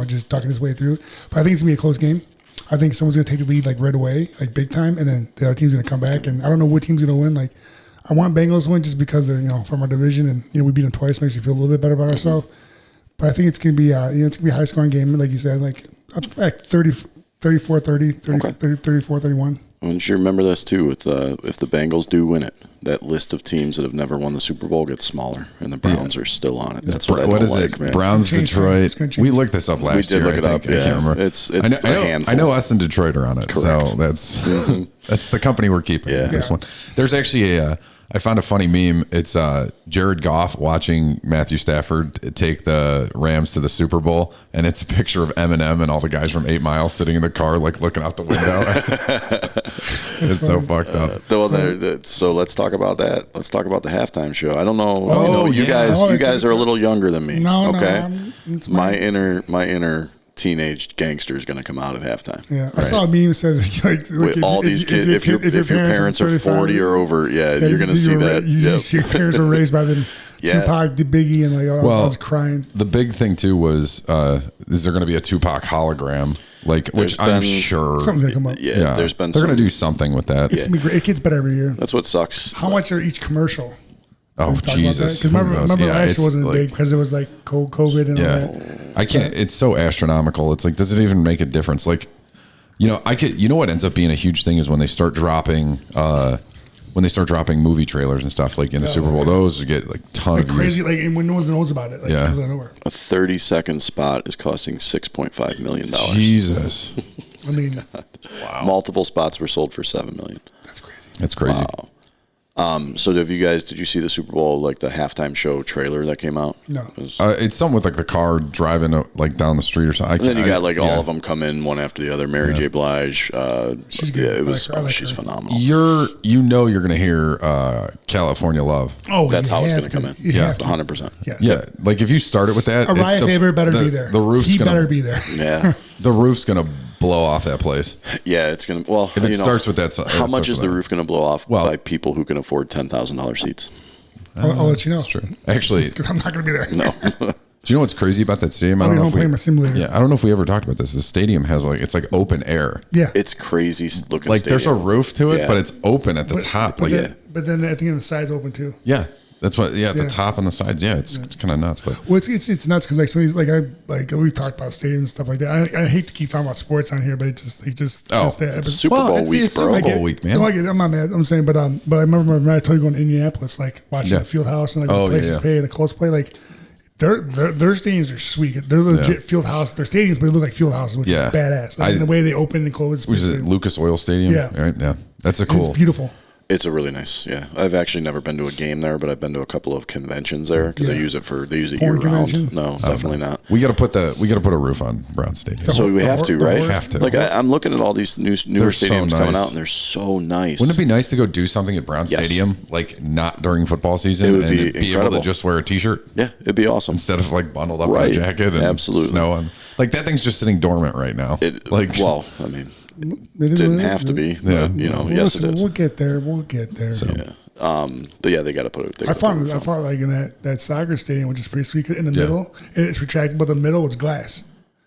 [SPEAKER 2] just ducking his way through. But I think it's gonna be a close game. I think someone's gonna take the lead like right away, like big time, and then the other team's gonna come back. And I don't know what team's gonna win. Like I want Bengals to win just because they're from our division, and we beat them twice, makes you feel a little bit better about ourselves. But I think it's gonna be it's gonna be a high scoring game, like you said, like up like 34-30, 34-31.
[SPEAKER 4] I want you to remember this too. If the Bengals do win it, that list of teams that have never won the Super Bowl gets smaller, and the Browns are still on it. That's what I don't like, man.
[SPEAKER 3] Browns,
[SPEAKER 2] It's gonna change,
[SPEAKER 3] Detroit. We looked this up last year.
[SPEAKER 4] We did look it up.
[SPEAKER 3] I can't remember.
[SPEAKER 4] It's
[SPEAKER 3] I know,
[SPEAKER 4] a handful.
[SPEAKER 3] I know us and Detroit are on it.
[SPEAKER 4] Correct.
[SPEAKER 3] So that's the company we're keeping.
[SPEAKER 4] Yeah.
[SPEAKER 3] This one. There's actually I found a funny meme. It's Jared Goff watching Matthew Stafford take the Rams to the Super Bowl, and it's a picture of Eminem and all the guys from 8 Mile sitting in the car, like looking out the window. It's so fucked up.
[SPEAKER 4] So let's talk about that. Let's talk about the halftime show. I don't know.
[SPEAKER 3] Oh,
[SPEAKER 4] you
[SPEAKER 3] yeah.
[SPEAKER 4] guys,
[SPEAKER 2] Oh,
[SPEAKER 4] you
[SPEAKER 2] it's-
[SPEAKER 4] guys are a little younger than me.
[SPEAKER 2] No,
[SPEAKER 4] okay.
[SPEAKER 2] it's
[SPEAKER 4] my inner teenage gangster is going to come out at halftime.
[SPEAKER 2] Yeah, I saw a meme that said like
[SPEAKER 4] With all these kids, if your parents are 40 or over, you're going to see that.
[SPEAKER 2] Your parents were raised by them.
[SPEAKER 4] Yeah.
[SPEAKER 2] Tupac, the Biggie, and like I was crying.
[SPEAKER 3] The big thing too was is there going to be a Tupac hologram? Like, which I'm sure
[SPEAKER 2] Something's gonna come up.
[SPEAKER 4] Yeah,
[SPEAKER 3] they're going to do something with that.
[SPEAKER 2] It's gonna be great. It gets better every year.
[SPEAKER 4] That's what sucks.
[SPEAKER 2] How much are each commercial?
[SPEAKER 3] Oh Jesus!
[SPEAKER 2] Because remember last
[SPEAKER 3] it's
[SPEAKER 2] year wasn't
[SPEAKER 3] like,
[SPEAKER 2] big because it was like COVID and all
[SPEAKER 3] Yeah,
[SPEAKER 2] that.
[SPEAKER 3] I can't. It's so astronomical. It's like, does it even make a difference? Like, you know what ends up being a huge thing is when they start dropping movie trailers and stuff like in the Super Bowl. Those get like ton
[SPEAKER 2] Like
[SPEAKER 3] of views.
[SPEAKER 2] crazy, like and when no one knows about it. Like,
[SPEAKER 3] Yeah.
[SPEAKER 2] it comes out of nowhere.
[SPEAKER 4] A 30-second spot is costing $6.5 million.
[SPEAKER 3] Jesus,
[SPEAKER 2] I mean,
[SPEAKER 4] Multiple spots were sold for $7 million.
[SPEAKER 2] that's crazy.
[SPEAKER 3] that's crazy.
[SPEAKER 4] Wow. So did you see the Super Bowl, like the halftime show trailer that came out?
[SPEAKER 2] No.
[SPEAKER 3] It's something with like the car driving like down the street or something.
[SPEAKER 4] And then you got like all of them come in one after the other. Mary J. Blige.
[SPEAKER 2] She's good.
[SPEAKER 4] Yeah, it was.
[SPEAKER 2] I like
[SPEAKER 4] She's
[SPEAKER 2] her.
[SPEAKER 4] phenomenal.
[SPEAKER 3] You're gonna hear California Love.
[SPEAKER 2] Oh,
[SPEAKER 4] That's
[SPEAKER 2] you
[SPEAKER 4] how it's
[SPEAKER 2] have
[SPEAKER 4] going to come in.
[SPEAKER 2] You
[SPEAKER 3] Yeah.
[SPEAKER 2] have to.
[SPEAKER 4] 100%.
[SPEAKER 2] Yes.
[SPEAKER 3] Yeah, like if you start it with that,
[SPEAKER 2] Mariah
[SPEAKER 3] it's
[SPEAKER 2] Faber better be there.
[SPEAKER 3] The roof's
[SPEAKER 2] He
[SPEAKER 3] gonna
[SPEAKER 2] better be there.
[SPEAKER 4] Yeah,
[SPEAKER 3] the roof's gonna blow off that place.
[SPEAKER 4] yeah. It's going to. Well,
[SPEAKER 3] If it starts with that,
[SPEAKER 4] how much is the roof going to blow off
[SPEAKER 3] Well-
[SPEAKER 4] by people who can afford $10,000 seats?
[SPEAKER 2] I'll let you know.
[SPEAKER 3] That's true. Actually,
[SPEAKER 2] Because I'm not going to be there.
[SPEAKER 4] No.
[SPEAKER 3] Do you know what's crazy about that stadium?
[SPEAKER 2] I don't know if play my simulator.
[SPEAKER 3] Yeah, I don't know if we ever talked about this. The stadium has it's like open air.
[SPEAKER 2] Yeah,
[SPEAKER 4] It's crazy looking.
[SPEAKER 3] Like
[SPEAKER 4] stadium.
[SPEAKER 3] there's a roof to it,
[SPEAKER 4] Yeah.
[SPEAKER 3] but it's open at the top.
[SPEAKER 2] But,
[SPEAKER 3] Like
[SPEAKER 2] but then I think the side's open too.
[SPEAKER 3] yeah, that's what. Yeah, at the
[SPEAKER 2] Yeah.
[SPEAKER 3] top and the sides. Yeah, it's kind of nuts. But
[SPEAKER 2] Well, it's nuts because like some of these we've talked about stadiums and stuff like that. I hate to keep talking about sports on here, but it just that.
[SPEAKER 4] It's Super Bowl
[SPEAKER 3] it's
[SPEAKER 4] week,
[SPEAKER 3] the Super
[SPEAKER 4] bro.
[SPEAKER 3] Bowl week, man.
[SPEAKER 2] No, I get it. I'm not mad. I'm saying, but I remember when I told you going to Indianapolis, like watching
[SPEAKER 3] Yeah.
[SPEAKER 2] the field house and like
[SPEAKER 3] Oh,
[SPEAKER 2] the places
[SPEAKER 3] yeah.
[SPEAKER 2] pay and the Colts play, like their stadiums are sweet. They're legit field house. Their stadiums, but they look like field houses, which
[SPEAKER 3] Yeah.
[SPEAKER 2] is badass. Like, the way they open and close.
[SPEAKER 3] was it Lucas Oil Stadium?
[SPEAKER 2] Yeah.
[SPEAKER 3] Right. Yeah. That's a cool.
[SPEAKER 2] It's beautiful.
[SPEAKER 4] It's a really nice. Yeah, I've actually never been to a game there, but I've been to a couple of conventions there because they use it
[SPEAKER 2] Porn
[SPEAKER 4] year
[SPEAKER 2] convention?
[SPEAKER 4] round. No, definitely not.
[SPEAKER 3] We got to put a roof on Brown Stadium.
[SPEAKER 4] So we have to, right?
[SPEAKER 3] Have to.
[SPEAKER 4] Like I'm looking at all these newer
[SPEAKER 3] They're so
[SPEAKER 4] stadiums coming
[SPEAKER 3] nice.
[SPEAKER 4] out, and they're so nice.
[SPEAKER 3] Wouldn't it be nice to go do something at Brown
[SPEAKER 4] Yes.
[SPEAKER 3] Stadium, like not during football season,
[SPEAKER 4] It would
[SPEAKER 3] and
[SPEAKER 4] be
[SPEAKER 3] be able
[SPEAKER 4] incredible.
[SPEAKER 3] to just wear a T-shirt
[SPEAKER 4] Yeah, it'd be awesome.
[SPEAKER 3] instead of like bundled up in
[SPEAKER 4] Right.
[SPEAKER 3] a jacket and
[SPEAKER 4] Absolutely.
[SPEAKER 3] snowing? Like that thing's just sitting dormant right now.
[SPEAKER 4] Well, I mean,
[SPEAKER 2] It
[SPEAKER 4] didn't have to be,
[SPEAKER 3] Yeah.
[SPEAKER 4] but yes, it is.
[SPEAKER 2] We'll get there. We'll get there.
[SPEAKER 4] Yeah. But yeah, they got to put it.
[SPEAKER 2] I found like in that soccer stadium, which is pretty sweet. In the middle, and it's retractable, but the middle was glass.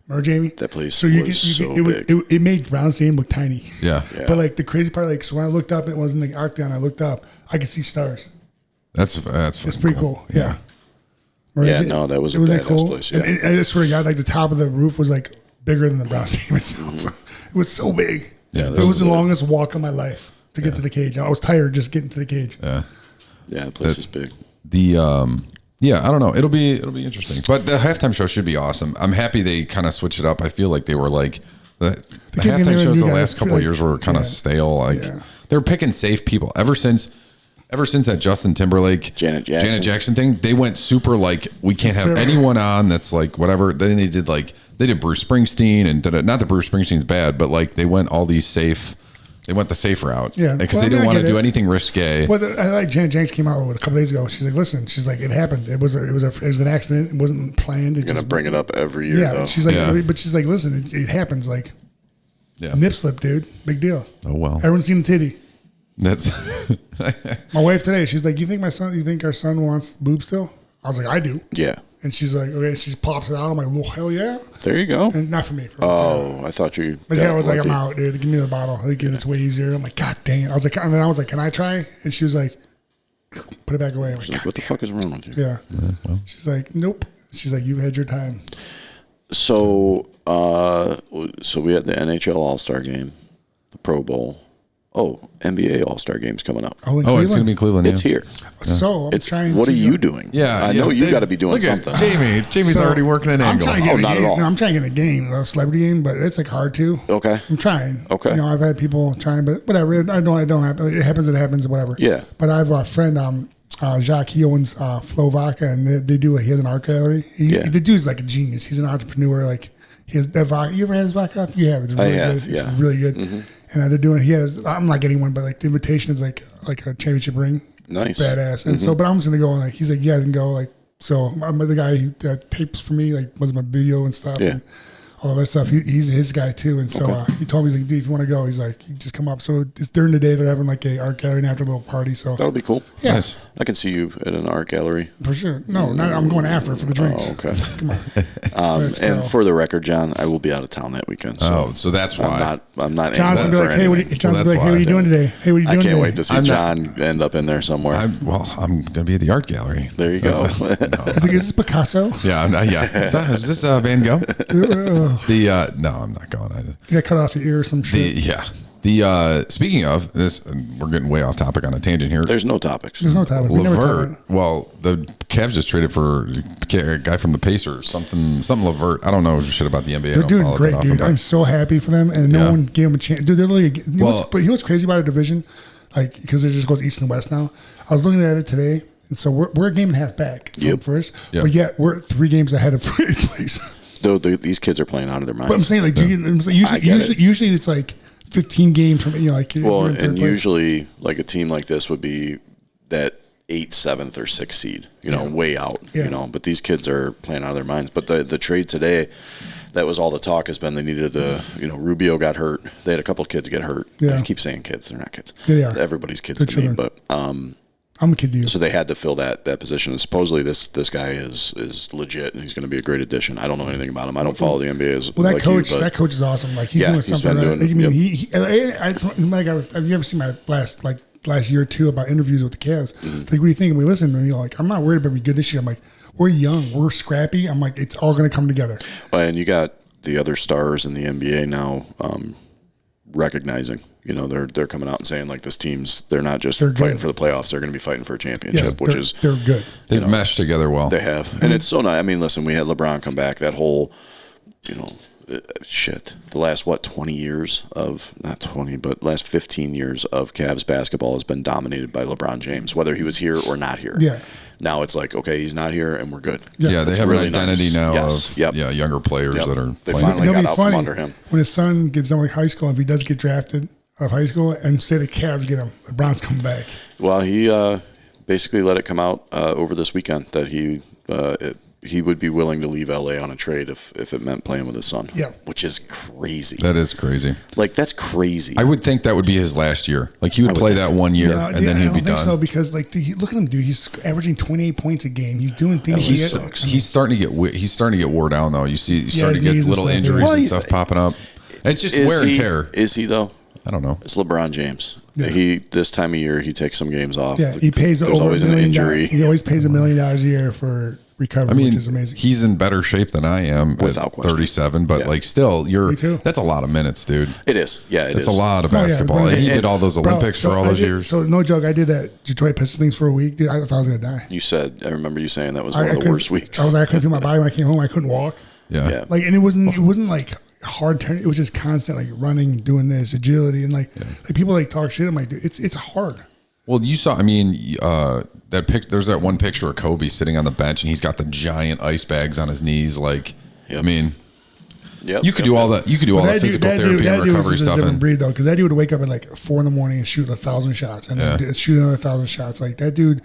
[SPEAKER 2] Remember, Jamie?
[SPEAKER 4] That place
[SPEAKER 2] so
[SPEAKER 4] was so big.
[SPEAKER 2] It made Brown Stadium look tiny.
[SPEAKER 3] Yeah.
[SPEAKER 4] Yeah.
[SPEAKER 2] But like the crazy part, like so when I looked up, it wasn't the octagon. I looked up, I could see stars.
[SPEAKER 3] That's
[SPEAKER 2] It's
[SPEAKER 3] fucking
[SPEAKER 2] pretty cool. Yeah.
[SPEAKER 4] Yeah, no, that was a badass place, yeah.
[SPEAKER 2] And I swear to God, like the top of the roof was like bigger than the Brown Stadium itself.
[SPEAKER 4] Mm-hmm.
[SPEAKER 2] It was so big.
[SPEAKER 3] Yeah,
[SPEAKER 2] It
[SPEAKER 3] this
[SPEAKER 2] was
[SPEAKER 3] is
[SPEAKER 2] the
[SPEAKER 3] it.
[SPEAKER 2] longest walk of my life to get to the cage. I was tired just getting to the cage.
[SPEAKER 3] Yeah.
[SPEAKER 4] Yeah, the place is big.
[SPEAKER 3] Yeah, I don't know. It'll be interesting. But the halftime show should be awesome. I'm happy they kind of switched it up. I feel like they were like the
[SPEAKER 2] keep getting
[SPEAKER 3] halftime
[SPEAKER 2] rid of
[SPEAKER 3] shows
[SPEAKER 2] new
[SPEAKER 3] the
[SPEAKER 2] guys.
[SPEAKER 3] last couple of
[SPEAKER 2] Like,
[SPEAKER 3] years were kind of
[SPEAKER 2] yeah.
[SPEAKER 3] stale. Like
[SPEAKER 2] Yeah.
[SPEAKER 3] they're picking safe people ever since that Justin Timberlake
[SPEAKER 4] Janet Jackson
[SPEAKER 3] thing. They went super like we can't have
[SPEAKER 2] Conservative.
[SPEAKER 3] anyone on that's like whatever. Then they did Bruce Springsteen and not that Bruce Springsteen's bad, but like they went all these safe. They went the safe route.
[SPEAKER 2] Yeah.
[SPEAKER 3] Because
[SPEAKER 2] Well,
[SPEAKER 3] they
[SPEAKER 2] I
[SPEAKER 3] didn't
[SPEAKER 2] mean, I
[SPEAKER 3] want to
[SPEAKER 2] get
[SPEAKER 3] do
[SPEAKER 2] it.
[SPEAKER 3] anything risque.
[SPEAKER 2] Well, I like Janet Jackson came out with a couple days ago. She's like, listen, she's like, it happened. It was an accident. It wasn't planned.
[SPEAKER 4] You're gonna bring it up every year,
[SPEAKER 2] Yeah.
[SPEAKER 4] though.
[SPEAKER 2] She's like,
[SPEAKER 3] Yeah.
[SPEAKER 2] but she's like, listen, it happens. Like
[SPEAKER 3] Yeah.
[SPEAKER 2] nip slip, dude. Big deal.
[SPEAKER 3] Oh well.
[SPEAKER 2] Everyone's seen the titty.
[SPEAKER 3] That's
[SPEAKER 2] My wife today, she's like, you think our son wants boobs still? I was like, I do.
[SPEAKER 4] Yeah,
[SPEAKER 2] And she's like, okay. She pops it out. I'm like, well, hell yeah.
[SPEAKER 4] there you go.
[SPEAKER 2] And not for me. For
[SPEAKER 4] Oh, I thought you.
[SPEAKER 2] But yeah, I was like,
[SPEAKER 4] lucky.
[SPEAKER 2] I'm out, dude. Give me the bottle. I think it's way easier. I'm like, God dang it. And then I was like, can I try? And she was like, put it back away. I'm like,
[SPEAKER 4] Like,
[SPEAKER 2] God
[SPEAKER 4] what the fuck is wrong with you?
[SPEAKER 2] yeah. She's like, nope. She's like, you've had your time.
[SPEAKER 4] So we had the NHL All-Star Game, the Pro Bowl. Oh, NBA All-Star Game's coming up.
[SPEAKER 2] Oh, in
[SPEAKER 3] it's
[SPEAKER 2] Cleveland?
[SPEAKER 3] going to be Cleveland.
[SPEAKER 4] It's
[SPEAKER 3] yeah.
[SPEAKER 4] here.
[SPEAKER 2] So I'm
[SPEAKER 4] It's
[SPEAKER 2] trying.
[SPEAKER 4] what
[SPEAKER 2] to,
[SPEAKER 4] are you doing?
[SPEAKER 3] Yeah,
[SPEAKER 4] I know you
[SPEAKER 3] they-
[SPEAKER 4] got to be doing
[SPEAKER 3] look at
[SPEAKER 4] something.
[SPEAKER 3] Jamie. Jamie's
[SPEAKER 2] So,
[SPEAKER 3] already working an
[SPEAKER 2] I'm
[SPEAKER 3] angle.
[SPEAKER 2] trying to get
[SPEAKER 4] Oh,
[SPEAKER 2] in a
[SPEAKER 4] not at
[SPEAKER 2] game.
[SPEAKER 4] all.
[SPEAKER 2] No, I'm trying to get in a game, a celebrity game, but it's like hard to.
[SPEAKER 4] Okay.
[SPEAKER 2] I'm trying.
[SPEAKER 4] Okay.
[SPEAKER 2] You know, I've had people trying, but whatever. I don't have. It happens. Whatever.
[SPEAKER 4] Yeah.
[SPEAKER 2] But I have a friend, Jacques. He owns Flow Vodka, and he has an art gallery.
[SPEAKER 4] Yeah.
[SPEAKER 2] The dude's like a genius. He's an entrepreneur. Like he has that vodka. You ever had his vodka? You have. It's really
[SPEAKER 4] have,
[SPEAKER 2] good.
[SPEAKER 4] yeah. Mm-hmm.
[SPEAKER 2] It's really good. And they're doing. He has. I'm not getting one, but like the invitation is like a championship ring.
[SPEAKER 4] Nice.
[SPEAKER 2] Badass. And so, but I'm just gonna go and like he's like, you guys can go like. So I'm the guy who tapes for me, like was my video and stuff.
[SPEAKER 4] Yeah.
[SPEAKER 2] And all that stuff. He's his guy too. And so
[SPEAKER 4] Okay.
[SPEAKER 2] he told me, he's like, dude, if you want to go, he's like, you just come up. So it's during the day they're having like a art gallery and after a little party. So
[SPEAKER 4] That'll be cool.
[SPEAKER 2] yeah,
[SPEAKER 3] Nice.
[SPEAKER 4] I can see you at an art gallery.
[SPEAKER 2] for sure. No, not, I'm going after for the drinks.
[SPEAKER 4] Oh, okay.
[SPEAKER 2] Come on. Let's
[SPEAKER 4] And
[SPEAKER 2] go.
[SPEAKER 4] for the record, John, I will be out of town that weekend. So
[SPEAKER 3] Oh, so that's why.
[SPEAKER 4] I'm not.
[SPEAKER 2] John's
[SPEAKER 4] aiming
[SPEAKER 2] gonna be
[SPEAKER 4] for
[SPEAKER 2] like, hey,
[SPEAKER 4] anything.
[SPEAKER 2] John's gonna be like,
[SPEAKER 3] that's
[SPEAKER 2] hey, what are you
[SPEAKER 3] why.
[SPEAKER 2] doing today? Hey, what are you
[SPEAKER 4] I
[SPEAKER 2] doing
[SPEAKER 4] can't
[SPEAKER 2] today?
[SPEAKER 4] wait to see
[SPEAKER 3] I'm
[SPEAKER 4] John end up in there somewhere.
[SPEAKER 3] I'm going to be at the art gallery.
[SPEAKER 4] There you go.
[SPEAKER 2] He's like, is this Picasso?
[SPEAKER 3] Yeah, is this Van Gogh? No, I'm not going.
[SPEAKER 2] You got cut off your ear or some shit.
[SPEAKER 3] Speaking of this, we're getting way off topic on a tangent here.
[SPEAKER 4] There's no topics.
[SPEAKER 2] There's no topic. We never talk about it.
[SPEAKER 3] Levert. Well, the Cavs just traded for a guy from the Pacers. Something Levert. I don't know shit about the NBA. I
[SPEAKER 2] They're
[SPEAKER 3] don't
[SPEAKER 2] doing
[SPEAKER 3] follow
[SPEAKER 2] great,
[SPEAKER 3] that often,
[SPEAKER 2] dude.
[SPEAKER 3] but-
[SPEAKER 2] I'm so happy for them, and no
[SPEAKER 3] Yeah.
[SPEAKER 2] one gave them a chance. Dude, they're literally. But you know what's crazy about our division? Like, because it just goes east and west now. I was looking at it today, and so we're a game and a half back from
[SPEAKER 4] Yep.
[SPEAKER 2] first,
[SPEAKER 3] Yep.
[SPEAKER 2] but yet we're 3 games ahead of first place.
[SPEAKER 4] Though these kids are playing out of their minds.
[SPEAKER 2] But I'm saying, like,
[SPEAKER 4] I get it.
[SPEAKER 2] usually it's like 15 games from like.
[SPEAKER 4] Well,
[SPEAKER 2] you're in third
[SPEAKER 4] and
[SPEAKER 2] place.
[SPEAKER 4] usually, like a team like this would be that 8th, 7th, or 6th seed. Way out.
[SPEAKER 2] Yeah.
[SPEAKER 4] But these kids are playing out of their minds. But the trade today, that was all the talk has been. They needed to. Rubio got hurt. They had a couple of kids get hurt.
[SPEAKER 2] Yeah.
[SPEAKER 4] I keep saying kids. They're not kids.
[SPEAKER 2] Yeah, they are.
[SPEAKER 4] Everybody's kids
[SPEAKER 2] They're
[SPEAKER 4] to me.
[SPEAKER 2] children.
[SPEAKER 4] But
[SPEAKER 2] I'm a kid to you.
[SPEAKER 4] So they had to fill that position. And supposedly this guy is legit, and he's going to be a great addition. I don't know anything about him. I don't follow the NBA as
[SPEAKER 2] well.
[SPEAKER 4] That coach
[SPEAKER 2] is awesome. Like he's doing something right. I mean, have you ever seen my last year or two about interviews with the Cavs?
[SPEAKER 4] Mm-hmm.
[SPEAKER 2] Like, what do you think? And we listen, and you're like, I'm not worried about being good this year. I'm like, we're young, we're scrappy. I'm like, it's all going to come together.
[SPEAKER 4] And you got the other stars in the NBA now recognizing. You know, they're coming out and saying like this team's they're not just fighting for the playoffs, they're going to be fighting for a championship,
[SPEAKER 2] they're good.
[SPEAKER 3] They've meshed together well.
[SPEAKER 4] They have, and it's so nice. I mean, listen, we had LeBron come back. That whole, the last 20 years of not 20, but last 15 years of Cavs basketball has been dominated by LeBron James, whether he was here or not here.
[SPEAKER 2] Yeah.
[SPEAKER 4] Now it's like, okay, he's not here, and we're good.
[SPEAKER 3] Yeah, they have really an identity now of younger players that are.
[SPEAKER 4] They finally got out from under him.
[SPEAKER 2] When his son gets done with high school, if he does get drafted out of high school, and say the Cavs get him, LeBron's coming back.
[SPEAKER 4] Well, he basically let it come out over this weekend that he would be willing to leave LA on a trade if it meant playing with his son.
[SPEAKER 2] Yeah.
[SPEAKER 4] Which is crazy.
[SPEAKER 3] That is crazy.
[SPEAKER 4] Like, that's crazy.
[SPEAKER 3] I would think that would be his last year. Like, he would play that 1 year, and then he'd be done.
[SPEAKER 2] I don't think so, because, like, look at him, dude. He's averaging 28 points a game. He's doing things.
[SPEAKER 3] He's starting to get wore down, though. You start to get little injuries and stuff popping up. It's just wear and tear.
[SPEAKER 4] Is he, though?
[SPEAKER 3] I don't know.
[SPEAKER 4] It's LeBron James.
[SPEAKER 2] Yeah.
[SPEAKER 4] This time of year, he takes some games off.
[SPEAKER 2] Yeah, he pays
[SPEAKER 4] There's
[SPEAKER 2] over
[SPEAKER 4] always
[SPEAKER 2] $1
[SPEAKER 4] an
[SPEAKER 2] million.
[SPEAKER 4] injury.
[SPEAKER 2] He always pays $1 million a year for recovery, which is amazing.
[SPEAKER 3] He's in better shape than I am
[SPEAKER 4] without
[SPEAKER 3] at
[SPEAKER 4] question.
[SPEAKER 3] 37, but like still, that's a lot of minutes, dude.
[SPEAKER 4] It is. Yeah,
[SPEAKER 3] it's a lot of basketball. He did all those Olympics for all those years.
[SPEAKER 2] So no joke, I did that Detroit Pistons things for a week, dude. I thought I was gonna die.
[SPEAKER 4] I remember you saying that was one of the worst weeks.
[SPEAKER 2] I couldn't feel my body when I came home. I couldn't walk.
[SPEAKER 3] Yeah.
[SPEAKER 2] Like, and it wasn't like hard turn. It was just constant, like running, doing this, agility, and like people like talk shit. I'm like, dude, it's hard.
[SPEAKER 3] Well, you saw. I mean, there's that one picture of Kobe sitting on the bench, and he's got the giant ice bags on his knees. Like, I mean, you could do all that. You could do all that physical therapy and recovery stuff.
[SPEAKER 2] Different breed though, because that dude would wake up at like 4 a.m. and shoot 1,000 shots, and then shoot another 1,000 shots. Like that dude,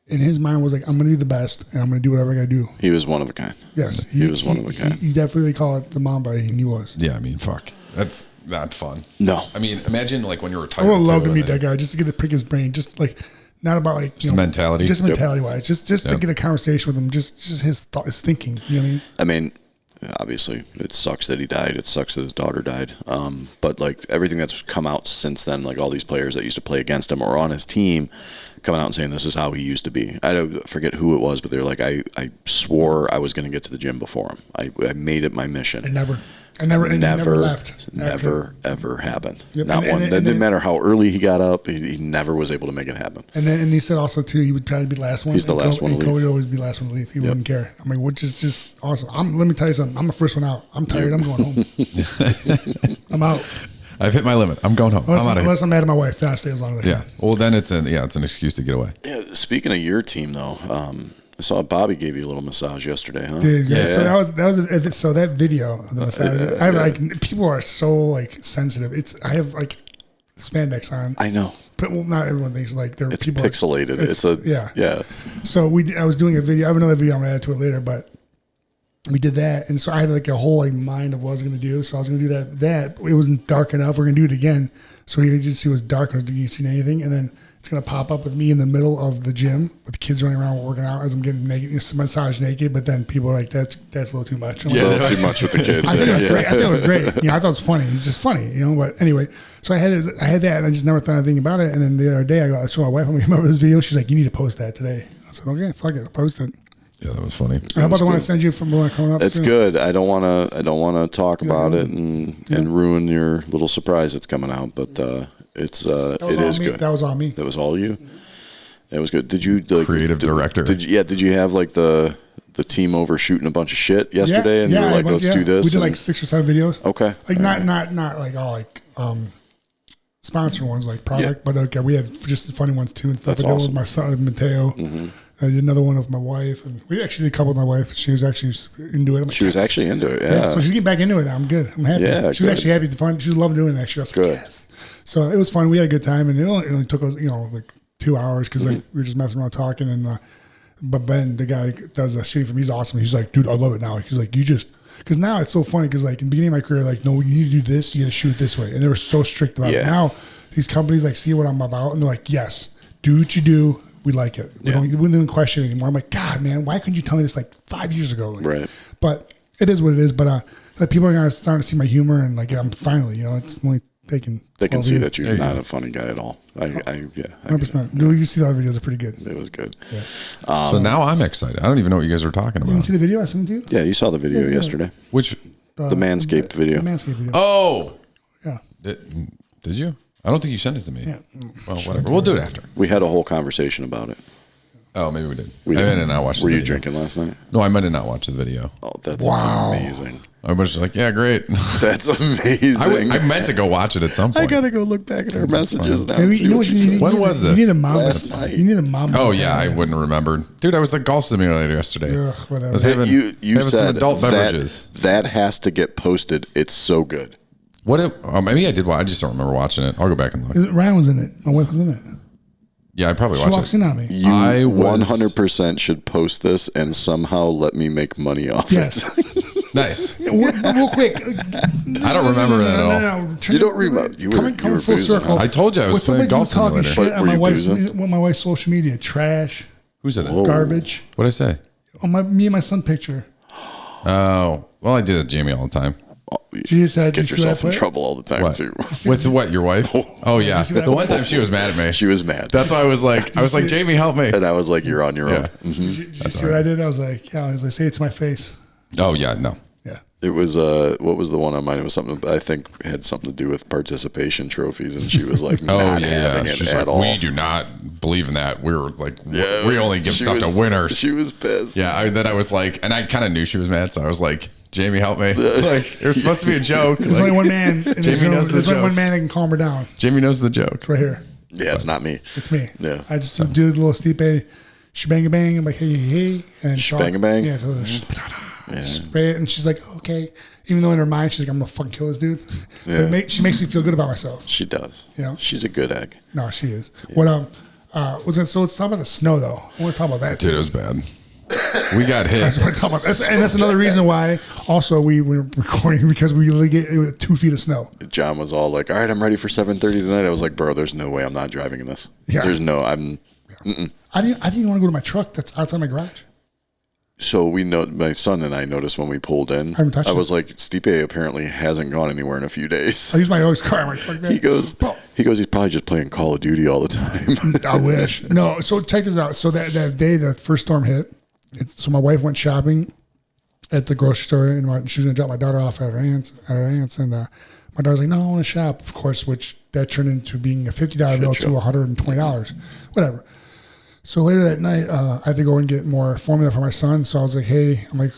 [SPEAKER 2] in his mind was like, I'm gonna be the best, and I'm gonna do whatever I gotta do.
[SPEAKER 4] He was one of a kind.
[SPEAKER 2] Yes,
[SPEAKER 4] he was one of a kind.
[SPEAKER 2] He definitely call it the Mamba, and he was.
[SPEAKER 3] Yeah, I mean, fuck, that's not fun.
[SPEAKER 4] No,
[SPEAKER 3] I mean, imagine like when you're retired.
[SPEAKER 2] I would love to meet that guy just to get to pick his brain, just like. Not about like
[SPEAKER 3] mentality,
[SPEAKER 2] just mentality wise, just to get a conversation with him, just his thinking. You know what I mean?
[SPEAKER 4] I mean, obviously, it sucks that he died. It sucks that his daughter died. But like everything that's come out since then, like all these players that used to play against him or on his team, coming out and saying this is how he used to be. I don't forget who it was, but they're like, I swore I was going to get to the gym before him. I made it my mission.
[SPEAKER 2] And never left.
[SPEAKER 4] Never ever happened.
[SPEAKER 2] Yep.
[SPEAKER 4] Not one. It didn't matter how early he got up. He never was able to make it happen.
[SPEAKER 2] And he said also too, he would probably be the last one.
[SPEAKER 4] He's the last one to leave.
[SPEAKER 2] Kobe would always be the last one to leave. He wouldn't care. I mean, which is just awesome. Let me tell you something. I'm the first one out. I'm tired. I'm going home. I'm out.
[SPEAKER 3] I've hit my limit. I'm going home.
[SPEAKER 2] Unless I'm mad at my wife, then I stay as long as I can.
[SPEAKER 3] Yeah. Well, then it's an excuse to get away.
[SPEAKER 4] Yeah. Speaking of your team, though, I saw Bobby gave you a little massage yesterday, huh?
[SPEAKER 2] Yeah. So that video of the massage. I like people are so like sensitive. I have like spandex on.
[SPEAKER 4] I know.
[SPEAKER 2] But not everyone thinks like they're
[SPEAKER 4] it's pixelated. Yeah.
[SPEAKER 2] So I was doing a video. I have another video. I'm gonna add to it later, but we did that, and so I had like a whole like mind of what I was gonna do. So I was gonna do that. It wasn't dark enough. We're gonna do it again. So you just see it was dark. You see anything, and then it's going to pop up with me in the middle of the gym with the kids running around working out as I'm getting naked, massage naked. But then people are like, that's a little too much.
[SPEAKER 4] That's too much with the kids.
[SPEAKER 2] I thought it was great. I thought it was funny. It's just funny, But anyway, so I had that, and I just never thought anything about it. And then the other day, I showed my wife, I'm like, remember this video? She's like, you need to post that today. I said, okay, fuck it, I'll post it.
[SPEAKER 3] Yeah, that was funny.
[SPEAKER 2] How about the one I send you from the one coming up?
[SPEAKER 4] It's
[SPEAKER 2] soon?
[SPEAKER 4] Good. I don't want to talk about it and ruin your little surprise that's coming out, but it is good.
[SPEAKER 2] That was all me.
[SPEAKER 4] That was all you. It was good. Did you
[SPEAKER 3] creative director?
[SPEAKER 4] Did you have like the team over shooting a bunch of shit yesterday? And you were like, let's do this.
[SPEAKER 2] We did like 6 or 7 videos.
[SPEAKER 4] Okay.
[SPEAKER 2] Like not like all like sponsored ones like product, but okay, we had just funny ones too and stuff.
[SPEAKER 4] That's
[SPEAKER 2] I did
[SPEAKER 4] awesome.
[SPEAKER 2] With my son Mateo. Mm-hmm. I did another one with my wife, and we actually did a couple with my wife. She was actually into it.
[SPEAKER 4] She was actually into it. Yeah.
[SPEAKER 2] So she's getting back into it now. I'm good. I'm happy.
[SPEAKER 4] Yeah,
[SPEAKER 2] she was actually happy to fun. She loved doing it. Actually, I was like, yes. So it was fun. We had a good time, and it only took like 2 hours because like we were just messing around talking. And but Ben, the guy that does the shooting for me, he's awesome. He's like, dude, I love it now. He's like, because now it's so funny because like in the beginning of my career, like, no, you need to do this. You got to shoot it this way, and they were so strict about it. Now these companies like see what I'm about, and they're like, yes, do what you do. we like it. We don't even question it anymore. I'm like, God, man, why couldn't you tell me this like 5 years ago? Like,
[SPEAKER 4] Right.
[SPEAKER 2] But it is what it is. But like people are starting to see my humor, and like I'm finally, it's only taken.
[SPEAKER 4] They can see
[SPEAKER 2] years.
[SPEAKER 4] that you're not a funny guy at all. I
[SPEAKER 2] 100%. Dude, you see the other videos are pretty good.
[SPEAKER 4] It was good.
[SPEAKER 2] Yeah.
[SPEAKER 3] So now I'm excited. I don't even know what you guys are talking
[SPEAKER 2] You didn't
[SPEAKER 3] about.
[SPEAKER 2] see the video I sent you?
[SPEAKER 4] Yeah, you saw the video yesterday.
[SPEAKER 3] Which?
[SPEAKER 4] The Manscaped video.
[SPEAKER 2] The Manscaped video.
[SPEAKER 3] Oh.
[SPEAKER 2] Yeah.
[SPEAKER 3] Did you? I don't think you sent it to me.
[SPEAKER 2] Yeah.
[SPEAKER 3] Well, whatever. We'll do it after.
[SPEAKER 4] We had a whole conversation about it.
[SPEAKER 3] Oh, maybe we did.
[SPEAKER 4] We
[SPEAKER 3] I
[SPEAKER 4] did.
[SPEAKER 3] did not watch the
[SPEAKER 4] Were
[SPEAKER 3] video.
[SPEAKER 4] you drinking last night?
[SPEAKER 3] No, I might have not watched the video.
[SPEAKER 4] Oh, that's
[SPEAKER 2] Wow.
[SPEAKER 4] amazing.
[SPEAKER 3] I was just like, yeah, great.
[SPEAKER 4] That's amazing.
[SPEAKER 3] I meant to go watch it at some
[SPEAKER 4] I
[SPEAKER 3] point.
[SPEAKER 4] gotta go look back at our messages now.
[SPEAKER 2] Maybe,
[SPEAKER 4] And see what you said.
[SPEAKER 3] When was this?
[SPEAKER 2] You need a mom.
[SPEAKER 4] Last night.
[SPEAKER 2] You need a mom.
[SPEAKER 3] Oh, yeah, I wouldn't remember. Dude, I was the golf simulator yesterday.
[SPEAKER 2] Ugh, whatever.
[SPEAKER 3] I was having,
[SPEAKER 4] You
[SPEAKER 3] having
[SPEAKER 4] said
[SPEAKER 3] some adult beverages.
[SPEAKER 4] that has to get posted. It's so good.
[SPEAKER 3] What? Maybe I did. I just don't remember watching it. I'll go back and look.
[SPEAKER 2] Ryan was in it. My wife was in it.
[SPEAKER 3] Yeah, I probably
[SPEAKER 2] She
[SPEAKER 3] watched
[SPEAKER 2] walks
[SPEAKER 3] it.
[SPEAKER 2] in on me.
[SPEAKER 4] You
[SPEAKER 3] I was-
[SPEAKER 4] 100% should post this and somehow let me make money off
[SPEAKER 2] Yes.
[SPEAKER 4] it.
[SPEAKER 3] Nice.
[SPEAKER 2] Real quick.
[SPEAKER 3] I don't remember that at all.
[SPEAKER 2] No.
[SPEAKER 4] You don't remember. You were
[SPEAKER 2] Coming full
[SPEAKER 4] boozing,
[SPEAKER 2] circle.
[SPEAKER 3] I told you I was
[SPEAKER 2] What's
[SPEAKER 3] playing
[SPEAKER 2] somebody
[SPEAKER 3] golf
[SPEAKER 2] talking
[SPEAKER 3] simulator.
[SPEAKER 2] shit
[SPEAKER 4] But
[SPEAKER 2] on
[SPEAKER 4] were
[SPEAKER 2] my
[SPEAKER 4] you
[SPEAKER 2] wife's
[SPEAKER 4] boozing?
[SPEAKER 2] on my wife's social media? Trash,
[SPEAKER 3] Who's in it?
[SPEAKER 4] Whoa.
[SPEAKER 2] garbage.
[SPEAKER 3] What'd I say?
[SPEAKER 2] On me and my son picture.
[SPEAKER 3] Oh, well, I do that, Jamie, all the time.
[SPEAKER 2] She just said,
[SPEAKER 4] Get
[SPEAKER 2] "Did you see that
[SPEAKER 4] yourself in
[SPEAKER 2] play?"
[SPEAKER 4] trouble all the time
[SPEAKER 3] What?
[SPEAKER 4] too.
[SPEAKER 3] With what? Your wife? Oh yeah.
[SPEAKER 2] Did you see that?
[SPEAKER 3] The one time she was mad at me.
[SPEAKER 4] She was mad.
[SPEAKER 3] That's why I was like, Jamie, help me.
[SPEAKER 4] And I was like, you're on your own.
[SPEAKER 3] Yeah.
[SPEAKER 2] Did you see what I did? I was like, say it to my face.
[SPEAKER 3] Oh yeah, no.
[SPEAKER 2] Yeah.
[SPEAKER 4] It was what was the one on mine? It was something I think had something to do with participation trophies, and she was like,
[SPEAKER 3] Oh
[SPEAKER 4] not
[SPEAKER 3] yeah.
[SPEAKER 4] having it
[SPEAKER 3] She's
[SPEAKER 4] at
[SPEAKER 3] like,
[SPEAKER 4] all.
[SPEAKER 3] we do not believe in that. We're like,
[SPEAKER 4] Yeah,
[SPEAKER 3] we only give
[SPEAKER 4] she
[SPEAKER 3] stuff
[SPEAKER 4] was-
[SPEAKER 3] to winners.
[SPEAKER 4] She was pissed.
[SPEAKER 3] Yeah. Then I was like, and I kind of knew she was mad, so I was like, Jamie, help me. Like, it was supposed to be a joke.
[SPEAKER 2] There's
[SPEAKER 3] Like,
[SPEAKER 2] only one man.
[SPEAKER 3] Jamie knows the
[SPEAKER 2] There's only
[SPEAKER 3] joke.
[SPEAKER 2] one man that can calm her down.
[SPEAKER 3] Jamie knows the joke.
[SPEAKER 2] It's right here.
[SPEAKER 4] Yeah, it's not me.
[SPEAKER 2] It's me.
[SPEAKER 4] Yeah.
[SPEAKER 2] I just do the little Stipe shebang bang. I'm like, hey, and
[SPEAKER 4] Shebang-a-bang?
[SPEAKER 2] Yeah. So spray it, and she's like, okay. Even though in her mind she's like, I'm gonna fucking kill this dude.
[SPEAKER 4] Yeah.
[SPEAKER 2] But she makes me feel good about myself.
[SPEAKER 4] She does.
[SPEAKER 2] Yeah.
[SPEAKER 4] She's a good egg.
[SPEAKER 2] No, she is. What so let's talk about the snow though. I want to talk about that.
[SPEAKER 3] Dude,
[SPEAKER 2] Too.
[SPEAKER 3] it was bad. We got hit.
[SPEAKER 2] That's what I'm talking about. That's another reason why also we were recording because we really get it with 2 feet of snow.
[SPEAKER 4] John was all like, all right, I'm ready for 7:30 tonight. I was like, bro, there's no way I'm not driving in this.
[SPEAKER 2] Yeah.
[SPEAKER 4] There's no,
[SPEAKER 2] I didn't even want to go to my truck that's outside my garage.
[SPEAKER 4] So my son and I noticed when we pulled in,
[SPEAKER 2] haven't touched
[SPEAKER 4] I was like, Stipe apparently hasn't gone anywhere in a few days.
[SPEAKER 2] I use my always car. I'm like, fuck that.
[SPEAKER 4] He goes,
[SPEAKER 2] Bro.
[SPEAKER 4] he's probably just playing Call of Duty all the time.
[SPEAKER 2] I wish. No, so check this out. So that day the first storm hit, so my wife went shopping at the grocery store, and she was going to drop my daughter off at her aunt's, and my daughter's like, no, I want to shop, of course, which that turned into being a $50 bill to $120, whatever. So later that night, I had to go and get more formula for my son. So I was like, hey, I'm like,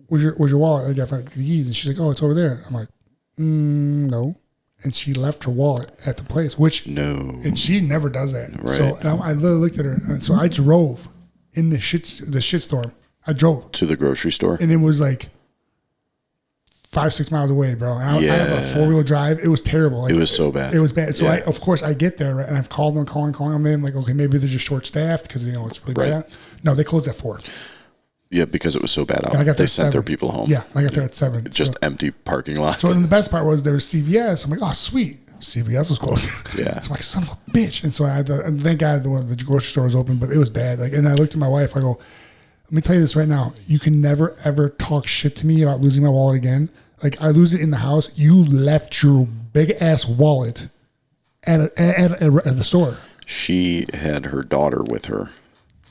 [SPEAKER 2] where's your wallet? I got the keys. And she's like, oh, it's over there. I'm like, no. And she left her wallet at the place, which
[SPEAKER 4] No.
[SPEAKER 2] and she never does that.
[SPEAKER 4] Right.
[SPEAKER 2] So and I literally looked at her, and so I drove in the shitstorm. I drove,
[SPEAKER 4] To the grocery store.
[SPEAKER 2] and it was like 5-6 miles away, bro. And I have a 4-wheel drive. It was terrible. Like,
[SPEAKER 4] It was so bad.
[SPEAKER 2] It was bad. So
[SPEAKER 4] Yeah.
[SPEAKER 2] of course I get there, right, and I've called them, calling them. I'm like, okay, maybe they're just short staffed because it's really
[SPEAKER 4] Right.
[SPEAKER 2] bad. No, they closed at 4.
[SPEAKER 4] Yeah, because it was so bad out.
[SPEAKER 2] And I got
[SPEAKER 4] They
[SPEAKER 2] there
[SPEAKER 4] sent
[SPEAKER 2] at
[SPEAKER 4] their
[SPEAKER 2] 7.
[SPEAKER 4] people home.
[SPEAKER 2] Yeah, and I got there at 7.
[SPEAKER 4] Just empty parking lots.
[SPEAKER 2] So then the best part was there was CVS. I'm like, oh, sweet. CVS was closed.
[SPEAKER 4] Yeah.
[SPEAKER 2] So I'm like, son of a bitch. And so and thank God the grocery store was open, but it was bad. Like, and I looked at my wife. I go, let me tell you this right now. You can never ever talk shit to me about losing my wallet again. Like, I lose it in the house. You left your big ass wallet at the store.
[SPEAKER 4] She had her daughter with her,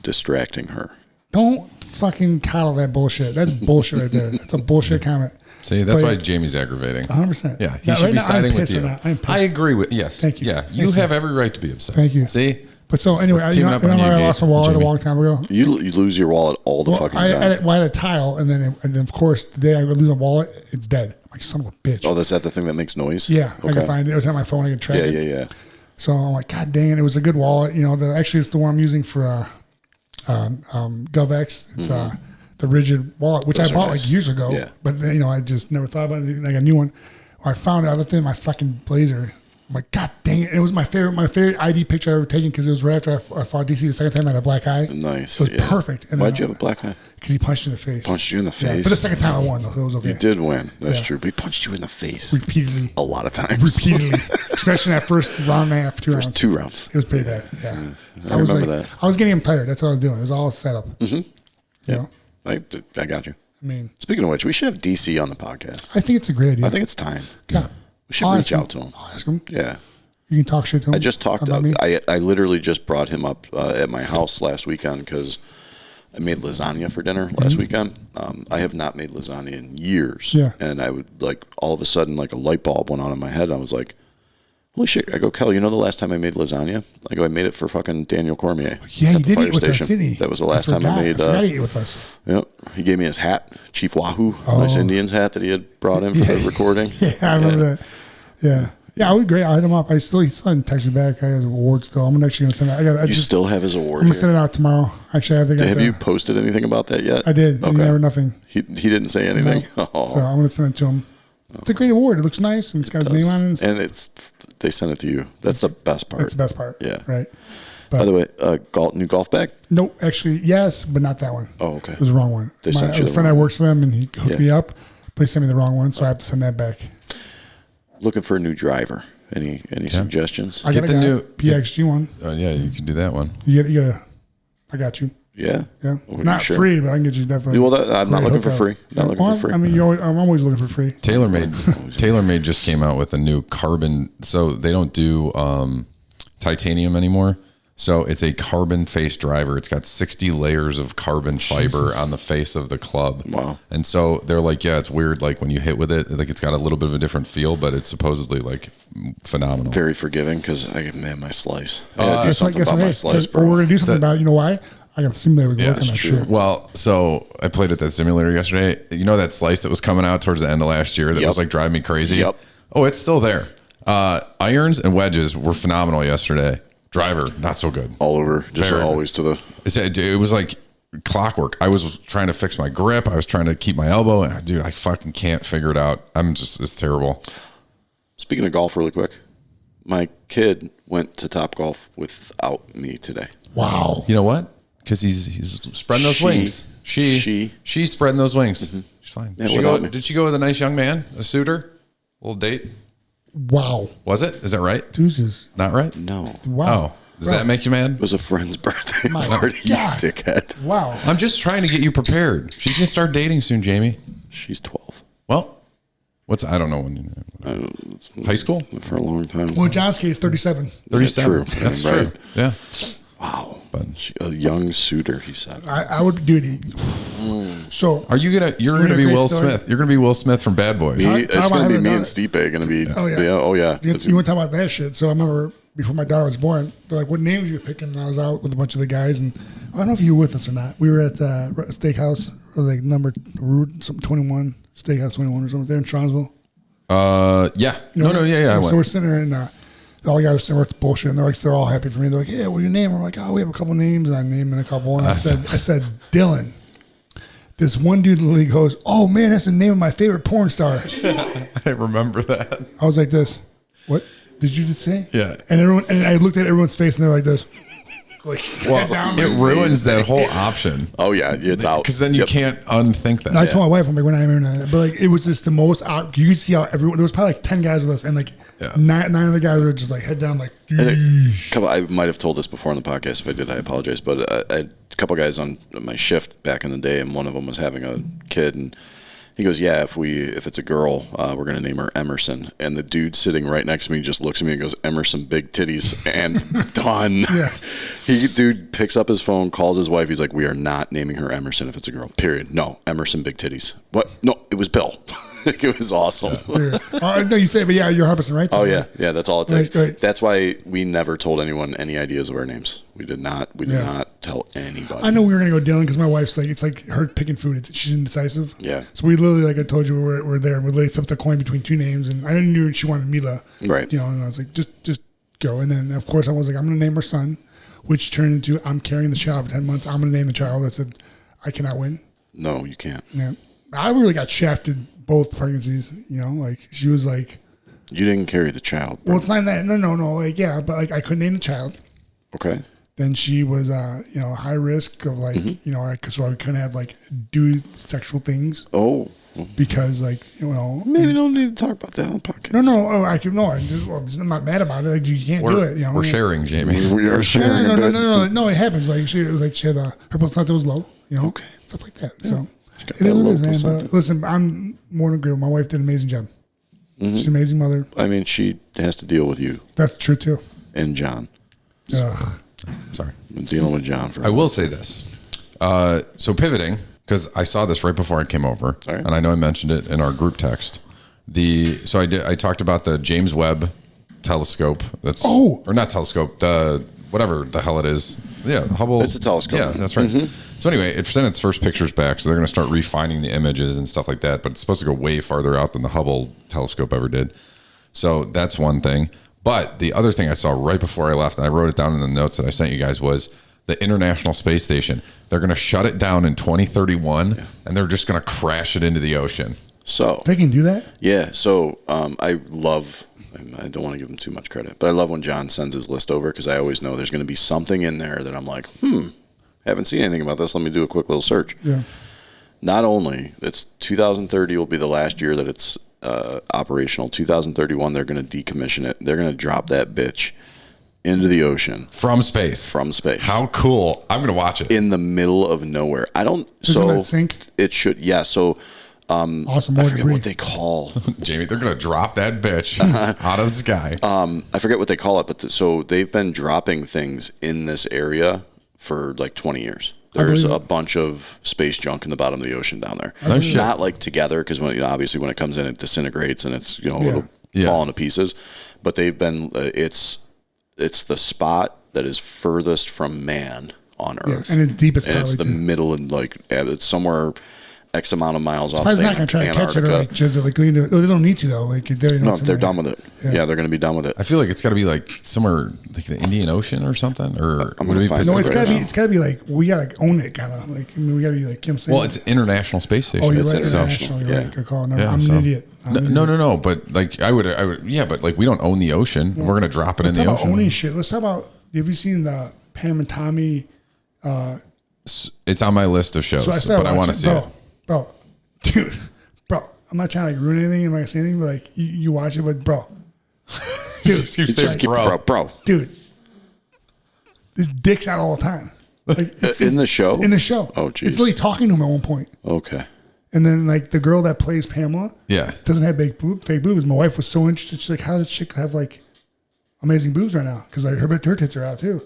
[SPEAKER 4] distracting her.
[SPEAKER 2] Don't fucking coddle that bullshit. That's bullshit right there. That's a bullshit comment.
[SPEAKER 3] See, that's
[SPEAKER 2] But-
[SPEAKER 3] why Jamie's aggravating.
[SPEAKER 2] 100%.
[SPEAKER 3] Yeah, he
[SPEAKER 2] Now,
[SPEAKER 3] should
[SPEAKER 2] right
[SPEAKER 3] be
[SPEAKER 2] now, I'm
[SPEAKER 3] siding with
[SPEAKER 2] pissed
[SPEAKER 3] you.
[SPEAKER 2] right now. I'm pissed.
[SPEAKER 3] I agree with yes.
[SPEAKER 2] Thank you.
[SPEAKER 3] Yeah,
[SPEAKER 2] Thank
[SPEAKER 3] you
[SPEAKER 2] you.
[SPEAKER 3] have every right to be upset.
[SPEAKER 2] Thank you.
[SPEAKER 3] See,
[SPEAKER 2] But so anyway,
[SPEAKER 3] We're teaming up on you,
[SPEAKER 2] I lost my wallet
[SPEAKER 3] Jimmy.
[SPEAKER 2] a long time ago.
[SPEAKER 4] You lose your wallet all the
[SPEAKER 2] Well,
[SPEAKER 4] fucking
[SPEAKER 2] I
[SPEAKER 4] time.
[SPEAKER 2] had a tile, and then of course the day I lose my wallet, it's dead. I'm like, son of a bitch.
[SPEAKER 4] Oh, that's that the thing that makes noise?
[SPEAKER 2] Yeah, I
[SPEAKER 4] Okay.
[SPEAKER 2] can find it. It was on my phone. I can track
[SPEAKER 4] Yeah,
[SPEAKER 2] it.
[SPEAKER 4] yeah.
[SPEAKER 2] So I'm like, God dang it! It was a good wallet. Actually, it's the one I'm using for GovX. It's the rigid wallet, which
[SPEAKER 4] Those
[SPEAKER 2] I
[SPEAKER 4] are
[SPEAKER 2] bought
[SPEAKER 4] nice.
[SPEAKER 2] like years ago.
[SPEAKER 4] Yeah.
[SPEAKER 2] But I just never thought about it. Like a new one. I found it other than my fucking blazer I'm like, God dang it. It was my favorite ID picture I ever taken because it was right after I fought DC the second time. I had a black eye.
[SPEAKER 4] Nice.
[SPEAKER 2] It was perfect. And
[SPEAKER 4] why'd you have a black eye?
[SPEAKER 2] Because he punched me in the face.
[SPEAKER 4] Punched you in the face?
[SPEAKER 2] But the second time I won, so it was okay.
[SPEAKER 4] You did win. That's true. But he punched you in the face.
[SPEAKER 2] Repeatedly.
[SPEAKER 4] A lot of times.
[SPEAKER 2] Repeatedly. Especially in that first round and a half, 2 rounds.
[SPEAKER 4] 2 rounds.
[SPEAKER 2] It was pretty bad. Yeah.
[SPEAKER 4] I remember that.
[SPEAKER 2] I was getting him tired. That's what I was doing. It was all set up.
[SPEAKER 4] Mm-hmm. Yeah.
[SPEAKER 2] You know?
[SPEAKER 4] I got you.
[SPEAKER 2] I mean,
[SPEAKER 4] speaking of which, we should have DC on the podcast.
[SPEAKER 2] I think it's a great idea.
[SPEAKER 4] I think it's time.
[SPEAKER 2] Yeah.
[SPEAKER 4] We should reach out to him.
[SPEAKER 2] I'll ask him.
[SPEAKER 4] Yeah.
[SPEAKER 2] You can talk shit to him.
[SPEAKER 4] I just talked
[SPEAKER 2] about me.
[SPEAKER 4] I literally just brought him up at my house last weekend because I made lasagna for dinner last weekend. I have not made lasagna in years.
[SPEAKER 2] Yeah.
[SPEAKER 4] And I would all of a sudden a light bulb went on in my head. I was like, holy shit. I go, Kel, you know the last time I made lasagna? I go, I made it for fucking Daniel Cormier.
[SPEAKER 2] Yeah, he did eat with us, didn't he?
[SPEAKER 4] That was the last time I made.
[SPEAKER 2] I forgot he ate with us.
[SPEAKER 4] Yep. He gave me his hat, Chief Wahoo, nice Indians hat that he had brought in for the recording.
[SPEAKER 2] Yeah, I remember that. Yeah. Yeah, I would great. I hit him up. He still hasn't texted me back. I have his award still. I'm actually going to send it.
[SPEAKER 4] Still have his award.
[SPEAKER 2] I'm going to send it out tomorrow. Actually, I think
[SPEAKER 4] have you posted anything about that yet?
[SPEAKER 2] I did.
[SPEAKER 4] Okay.
[SPEAKER 2] Never nothing.
[SPEAKER 4] He didn't say anything.
[SPEAKER 2] No. Oh. So I'm going to send it to him. It's a great award. It looks nice and it's got his name on it.
[SPEAKER 4] And they sent it to you. That's the best part.
[SPEAKER 2] That's the best part.
[SPEAKER 4] Yeah.
[SPEAKER 2] Right.
[SPEAKER 4] But, by the way, new golf bag?
[SPEAKER 2] Nope. Actually, yes, but not that one.
[SPEAKER 4] Oh, okay.
[SPEAKER 2] It was the wrong one.
[SPEAKER 4] They sent you the
[SPEAKER 2] friend
[SPEAKER 4] wrong
[SPEAKER 2] I works for them and he hooked me up, but he sent me the wrong one, so I have to send that back.
[SPEAKER 4] Looking for a new driver. Any suggestions?
[SPEAKER 2] I got the new PXG one.
[SPEAKER 3] Oh yeah, you can do that one.
[SPEAKER 2] You get I got you.
[SPEAKER 4] Yeah.
[SPEAKER 2] Yeah. Not free, but I can get you definitely.
[SPEAKER 4] Well, I'm not looking for free. Not looking for free.
[SPEAKER 2] I mean, I'm always looking for free.
[SPEAKER 3] TaylorMade just came out with a new carbon. So they don't do titanium anymore. So it's a carbon face driver. It's got 60 layers of carbon fiber on the face of the club.
[SPEAKER 4] Wow.
[SPEAKER 3] And so they're like, yeah, it's weird. Like when you hit with it, like it's got a little bit of a different feel, but it's supposedly like phenomenal.
[SPEAKER 4] Very forgiving because my slice. I gotta do something about my slice, bro.
[SPEAKER 2] We're going to do something about it. You know why? I got a simulator working on that shit.
[SPEAKER 3] Well, so I played at that simulator yesterday. You know that slice that was coming out towards the end of last year that was like driving me crazy?
[SPEAKER 4] Yep.
[SPEAKER 3] Oh, it's still there. Irons and wedges were phenomenal yesterday. Driver, not so good.
[SPEAKER 4] All over, just always to the...
[SPEAKER 3] It was like clockwork. I was trying to fix my grip. I was trying to keep my elbow. And dude, I fucking can't figure it out. It's terrible.
[SPEAKER 4] Speaking of golf really quick, my kid went to Top Golf without me today.
[SPEAKER 2] Wow.
[SPEAKER 3] You know what? Because he's spreading those wings. She's spreading those wings. Mm-hmm. She's fine. Yeah, did she go with a nice young man, a suitor, a little date?
[SPEAKER 2] Wow.
[SPEAKER 3] Was it? Is that right?
[SPEAKER 2] Deuces.
[SPEAKER 3] Not right?
[SPEAKER 4] No.
[SPEAKER 2] Wow.
[SPEAKER 3] Oh, does that make you mad?
[SPEAKER 4] It was a friend's birthday party, you dickhead.
[SPEAKER 2] Wow.
[SPEAKER 3] I'm just trying to get you prepared. She's gonna start dating soon, Jamie.
[SPEAKER 4] She's 12.
[SPEAKER 3] Well, I don't know when. High school
[SPEAKER 4] for a long time.
[SPEAKER 2] Well, in John's case, 37.
[SPEAKER 3] 37.
[SPEAKER 4] True.
[SPEAKER 3] That's
[SPEAKER 4] right.
[SPEAKER 3] True. Yeah.
[SPEAKER 4] Wow. But a young suitor, he said.
[SPEAKER 2] I would do it. So
[SPEAKER 3] you're gonna be Will Smith. You're gonna be Will Smith from Bad Boys.
[SPEAKER 4] It's gonna be me and Stipe. Gonna be. Oh yeah.
[SPEAKER 2] You want to talk about that shit? So I remember before my daughter was born, they're like, "What names are you picking?" And I was out with a bunch of the guys, and I don't know if you were with us or not. We were at a steakhouse, or like something 21 Steakhouse 21 or something there in Charlottesville.
[SPEAKER 3] Yeah. I went.
[SPEAKER 2] So we're sitting there and all the guys were saying we're bullshit, and they're all happy for me. They're like, "Yeah, what's your name?" I'm like, "Oh, we have a couple names." And I named a couple, and I said Dylan. This one dude literally goes, "Oh man, that's the name of my favorite porn star."
[SPEAKER 3] I remember that.
[SPEAKER 2] I was like this. What did you just say?
[SPEAKER 3] Yeah.
[SPEAKER 2] And I looked at everyone's face, and they're like this.
[SPEAKER 3] It ruins that whole option.
[SPEAKER 4] Oh yeah, it's out
[SPEAKER 3] because then you can't unthink that.
[SPEAKER 2] And I told my wife, I'm like, we're not even that. But like, it was just the most. You could see how everyone. There was probably like 10 guys with us, and like nine of the guys were just like head down, like.
[SPEAKER 4] I might have told this before on the podcast. If I did, I apologize. But I had a couple guys on my shift back in the day, and one of them was having a kid, and he goes, "Yeah, if it's a girl, we're gonna name her Emerson." And the dude sitting right next to me just looks at me and goes, "Emerson, big titties," and done. Yeah. Dude picks up his phone, calls his wife. He's like, "We are not naming her Emerson if it's a girl. Period. No, Emerson, big titties." What? No, it was Bill. It was awesome.
[SPEAKER 2] No, you say, but yeah, you're 100% right.
[SPEAKER 4] Oh yeah, that's all it takes.
[SPEAKER 2] Right.
[SPEAKER 4] That's why we never told anyone any ideas of our names. We did not tell anybody.
[SPEAKER 2] I know we were gonna go Dylan because my wife's like, it's like her picking food. She's indecisive.
[SPEAKER 4] Yeah.
[SPEAKER 2] So we literally, like I told you, we're there. We literally flipped a coin between two names, and I didn't know she wanted Mila.
[SPEAKER 4] Right.
[SPEAKER 2] You know, and I was like, just go. And then of course I was like, I'm gonna name her son, which turned into I'm carrying the child for 10 months. I'm gonna name the child. I said, I cannot win.
[SPEAKER 4] No, you can't.
[SPEAKER 2] Yeah. I really got shafted both pregnancies. You know, like she was like
[SPEAKER 4] You didn't carry the child. Bro.
[SPEAKER 2] Well, it's not that. No. Like, yeah, but like I couldn't name the child.
[SPEAKER 4] Okay.
[SPEAKER 2] Then she was, high risk of like, so I couldn't have like do sexual things.
[SPEAKER 4] Oh.
[SPEAKER 2] Because like,
[SPEAKER 4] maybe we don't need to talk about that on the podcast.
[SPEAKER 2] No. I'm not mad about it. Like you can't do it.
[SPEAKER 3] We're sharing, Jamie.
[SPEAKER 4] We are sharing.
[SPEAKER 2] No. It happens. Like she had her placenta was low.
[SPEAKER 4] Okay.
[SPEAKER 2] Stuff like that. Yeah. So
[SPEAKER 4] it
[SPEAKER 2] is what it is, man. But listen, I'm more than good. My wife did an amazing job. She's an amazing mother.
[SPEAKER 4] I mean, she has to deal with you.
[SPEAKER 2] That's true too.
[SPEAKER 4] And John.
[SPEAKER 2] Ugh.
[SPEAKER 3] Sorry.
[SPEAKER 4] I'm dealing with John for.
[SPEAKER 3] I will say this. So pivoting, because I saw this right before I came over, and I know I mentioned it in our group text. I talked about the James Webb telescope. Or not telescope. The whatever the hell it is. Yeah, Hubble.
[SPEAKER 4] It's a telescope.
[SPEAKER 3] Yeah, that's right. So anyway, it sent its first pictures back, so they're going to start refining the images and stuff like that. But it's supposed to go way farther out than the Hubble telescope ever did. So that's one thing. But the other thing I saw right before I left, and I wrote it down in the notes that I sent you guys, was the International Space Station. They're going to shut it down in 2031, and they're just going to crash it into the ocean.
[SPEAKER 4] So
[SPEAKER 2] they can do that?
[SPEAKER 4] Yeah. So I don't want to give him too much credit, but I love when John sends his list over because I always know there's going to be something in there that I'm like, haven't seen anything about this. Let me do a quick little search.
[SPEAKER 2] Yeah.
[SPEAKER 4] Not only, it's 2030 will be the last year that it's operational. 2031, they're going to decommission it. They're going to drop that bitch into the ocean.
[SPEAKER 3] From space. How cool. I'm going to watch it.
[SPEAKER 4] In the middle of nowhere.
[SPEAKER 2] Doesn't that sink?
[SPEAKER 4] It should, yeah. So,
[SPEAKER 2] awesome.
[SPEAKER 4] I forget what they call.
[SPEAKER 3] Jamie, they're going to drop that bitch out of the sky.
[SPEAKER 4] I forget what they call it, but so they've been dropping things in this area for like 20 years. There's a bunch of space junk in the bottom of the ocean down there. Not like together, because obviously when it comes in, it disintegrates and it's it'll fall into pieces. But they've been it's the spot that is furthest from man on Earth,
[SPEAKER 2] and it's deepest.
[SPEAKER 4] And it's the middle, and like it's somewhere X amount of miles off.
[SPEAKER 2] I was not going to try to catch it or like just like they don't need to though. Like they're
[SPEAKER 4] done with it. Yeah, they're going to be done with it.
[SPEAKER 3] I feel like it's got to be like somewhere like the Indian Ocean or something. Or
[SPEAKER 4] I'm going to find
[SPEAKER 2] no, it's got to be like we got to own it, kind of like we got to be like. You know what I'm saying?
[SPEAKER 3] Well, it's International Space Station.
[SPEAKER 2] Oh, you're
[SPEAKER 3] it's
[SPEAKER 2] right. International. You're right. Good call. I'm an idiot.
[SPEAKER 3] No. But like I would. Yeah, but like we don't own the ocean. We're going to drop it in the ocean.
[SPEAKER 2] Let's talk about owning shit. Let's talk about. Have you seen the Pam and Tommy?
[SPEAKER 3] It's on my list of shows, but I want to see it,
[SPEAKER 2] bro. Dude, bro, I'm not trying to like ruin anything. I'm not gonna say anything, but like you watch it, but bro, dude,
[SPEAKER 3] just
[SPEAKER 4] bro,
[SPEAKER 2] dude, this dick's out all the time. Like
[SPEAKER 4] in the show.
[SPEAKER 2] In the show.
[SPEAKER 4] Oh, jeez.
[SPEAKER 2] It's literally talking to him at one point.
[SPEAKER 4] Okay.
[SPEAKER 2] And then like the girl that plays Pamela, doesn't have fake boobs. My wife was so interested. She's like, "How does this chick have like amazing boobs right now?" Because like her tits are out too.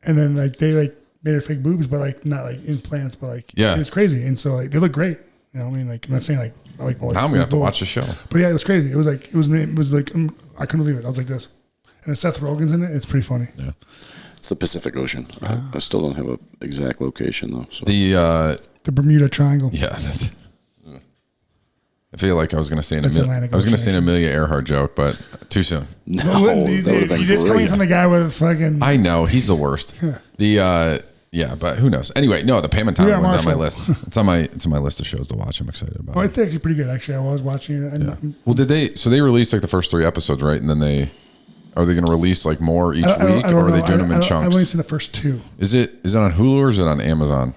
[SPEAKER 2] And then like they like made her fake boobs, but like not like implants, but like it was crazy. And so like they look great. You know what I mean? Like I'm not saying like I like.
[SPEAKER 3] Now I'm gonna have to watch the show.
[SPEAKER 2] But yeah, it was crazy. It was like I couldn't believe it. I was like this, and Seth Rogen's in it. It's pretty funny.
[SPEAKER 3] Yeah,
[SPEAKER 4] it's the Pacific Ocean. I still don't have an exact location though. So.
[SPEAKER 2] The Bermuda Triangle.
[SPEAKER 3] Yeah. I feel like I was gonna say an Amelia Earhart joke, but too soon.
[SPEAKER 4] No,
[SPEAKER 2] you just coming from the guy with fucking.
[SPEAKER 3] I know he's the worst. Yeah, but who knows? Anyway, no, the Pam and Tommy one's on my list. It's on my list of shows to watch. I'm excited about.
[SPEAKER 2] Well, it's actually pretty good. Actually, I was watching it. And
[SPEAKER 3] Well, did they? So they released like the first 3 episodes, right? And then are they going to release like more each week, or are they doing them in chunks?
[SPEAKER 2] I've only seen the first 2.
[SPEAKER 3] Is it on Hulu or is it on Amazon?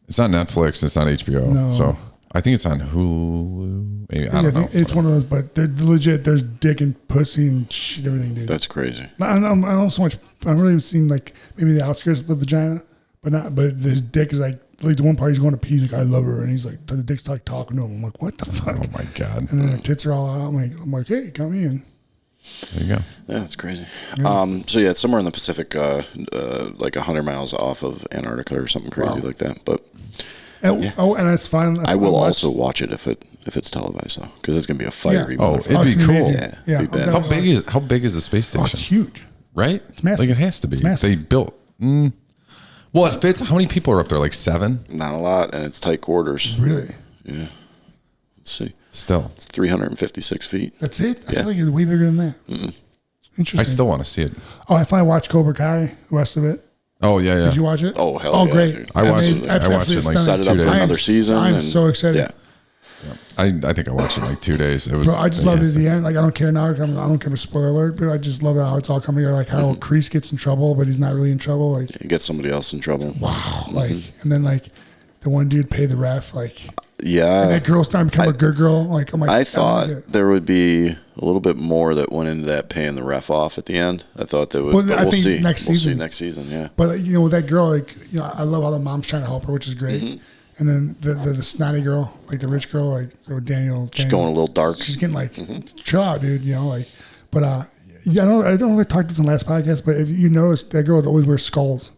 [SPEAKER 3] It's not Netflix. It's not HBO.
[SPEAKER 2] No.
[SPEAKER 3] So I think it's on Hulu. Maybe I don't know.
[SPEAKER 2] It's one of those, but they're legit. There's dick and pussy and shit, everything, dude.
[SPEAKER 4] That's crazy.
[SPEAKER 2] I don't so much. I've really seen like maybe the outskirts of the vagina, but not. But his dick is like the one part he's going to pee. He's like, I love her, and he's like the dick's like talking to him. I'm like, what the fuck?
[SPEAKER 3] Oh my god!
[SPEAKER 2] And then her tits are all out. I'm like, hey, come in.
[SPEAKER 3] There you go.
[SPEAKER 4] Yeah, that's crazy. Yeah. So yeah, it's somewhere in the Pacific, like 100 miles off of Antarctica or something crazy like that. But
[SPEAKER 2] and that's fine.
[SPEAKER 4] I will also watch it if it's televised though, because it's gonna be a fiery.
[SPEAKER 3] Oh, it'd be cool.
[SPEAKER 2] Yeah.
[SPEAKER 3] How big is the space station?
[SPEAKER 2] Oh, it's huge.
[SPEAKER 3] Right?
[SPEAKER 2] It's massive.
[SPEAKER 3] Like it has to be. They built. Well, it fits. How many people are up there? Like 7?
[SPEAKER 4] Not a lot, and it's tight quarters.
[SPEAKER 2] Really?
[SPEAKER 4] Yeah. Let's see.
[SPEAKER 3] Still,
[SPEAKER 4] it's 356 feet.
[SPEAKER 2] That's it. I feel like it's way bigger than that. Interesting.
[SPEAKER 3] I still want to see it.
[SPEAKER 2] Oh, I finally watched Cobra Kai. The rest of it.
[SPEAKER 3] Oh yeah.
[SPEAKER 2] Did you watch it?
[SPEAKER 4] Oh hell yeah!
[SPEAKER 2] Great!
[SPEAKER 4] Dude.
[SPEAKER 3] I watched it. Like
[SPEAKER 4] set it up for another season.
[SPEAKER 2] I'm so excited.
[SPEAKER 4] Yeah.
[SPEAKER 3] I think I watched it in like 2 days. It was.
[SPEAKER 2] Bro, I just love it at the end. Like I don't care now. I don't care for spoiler alert, but I just love how it's all coming together. Like how Kreese gets in trouble, but he's not really in trouble. Like
[SPEAKER 4] he gets somebody else in trouble.
[SPEAKER 2] Wow. Like and then like the one dude paid the ref. Like
[SPEAKER 4] and
[SPEAKER 2] that girl's starting to become a good girl. Like I'm like
[SPEAKER 4] I thought there would be a little bit more that went into that paying the ref off at the end. I thought that would.
[SPEAKER 2] Well,
[SPEAKER 4] we'll see.
[SPEAKER 2] We'll see
[SPEAKER 4] next season. Yeah.
[SPEAKER 2] But you know, with that girl, like I love how the mom's trying to help her, which is great. And then the snotty girl, like the rich girl, like so Daniel.
[SPEAKER 4] She's going a little dark.
[SPEAKER 2] She's getting like, chill out, dude. You know, like, but I don't know if I talked this in the last podcast, but if you notice that girl would always wear skulls,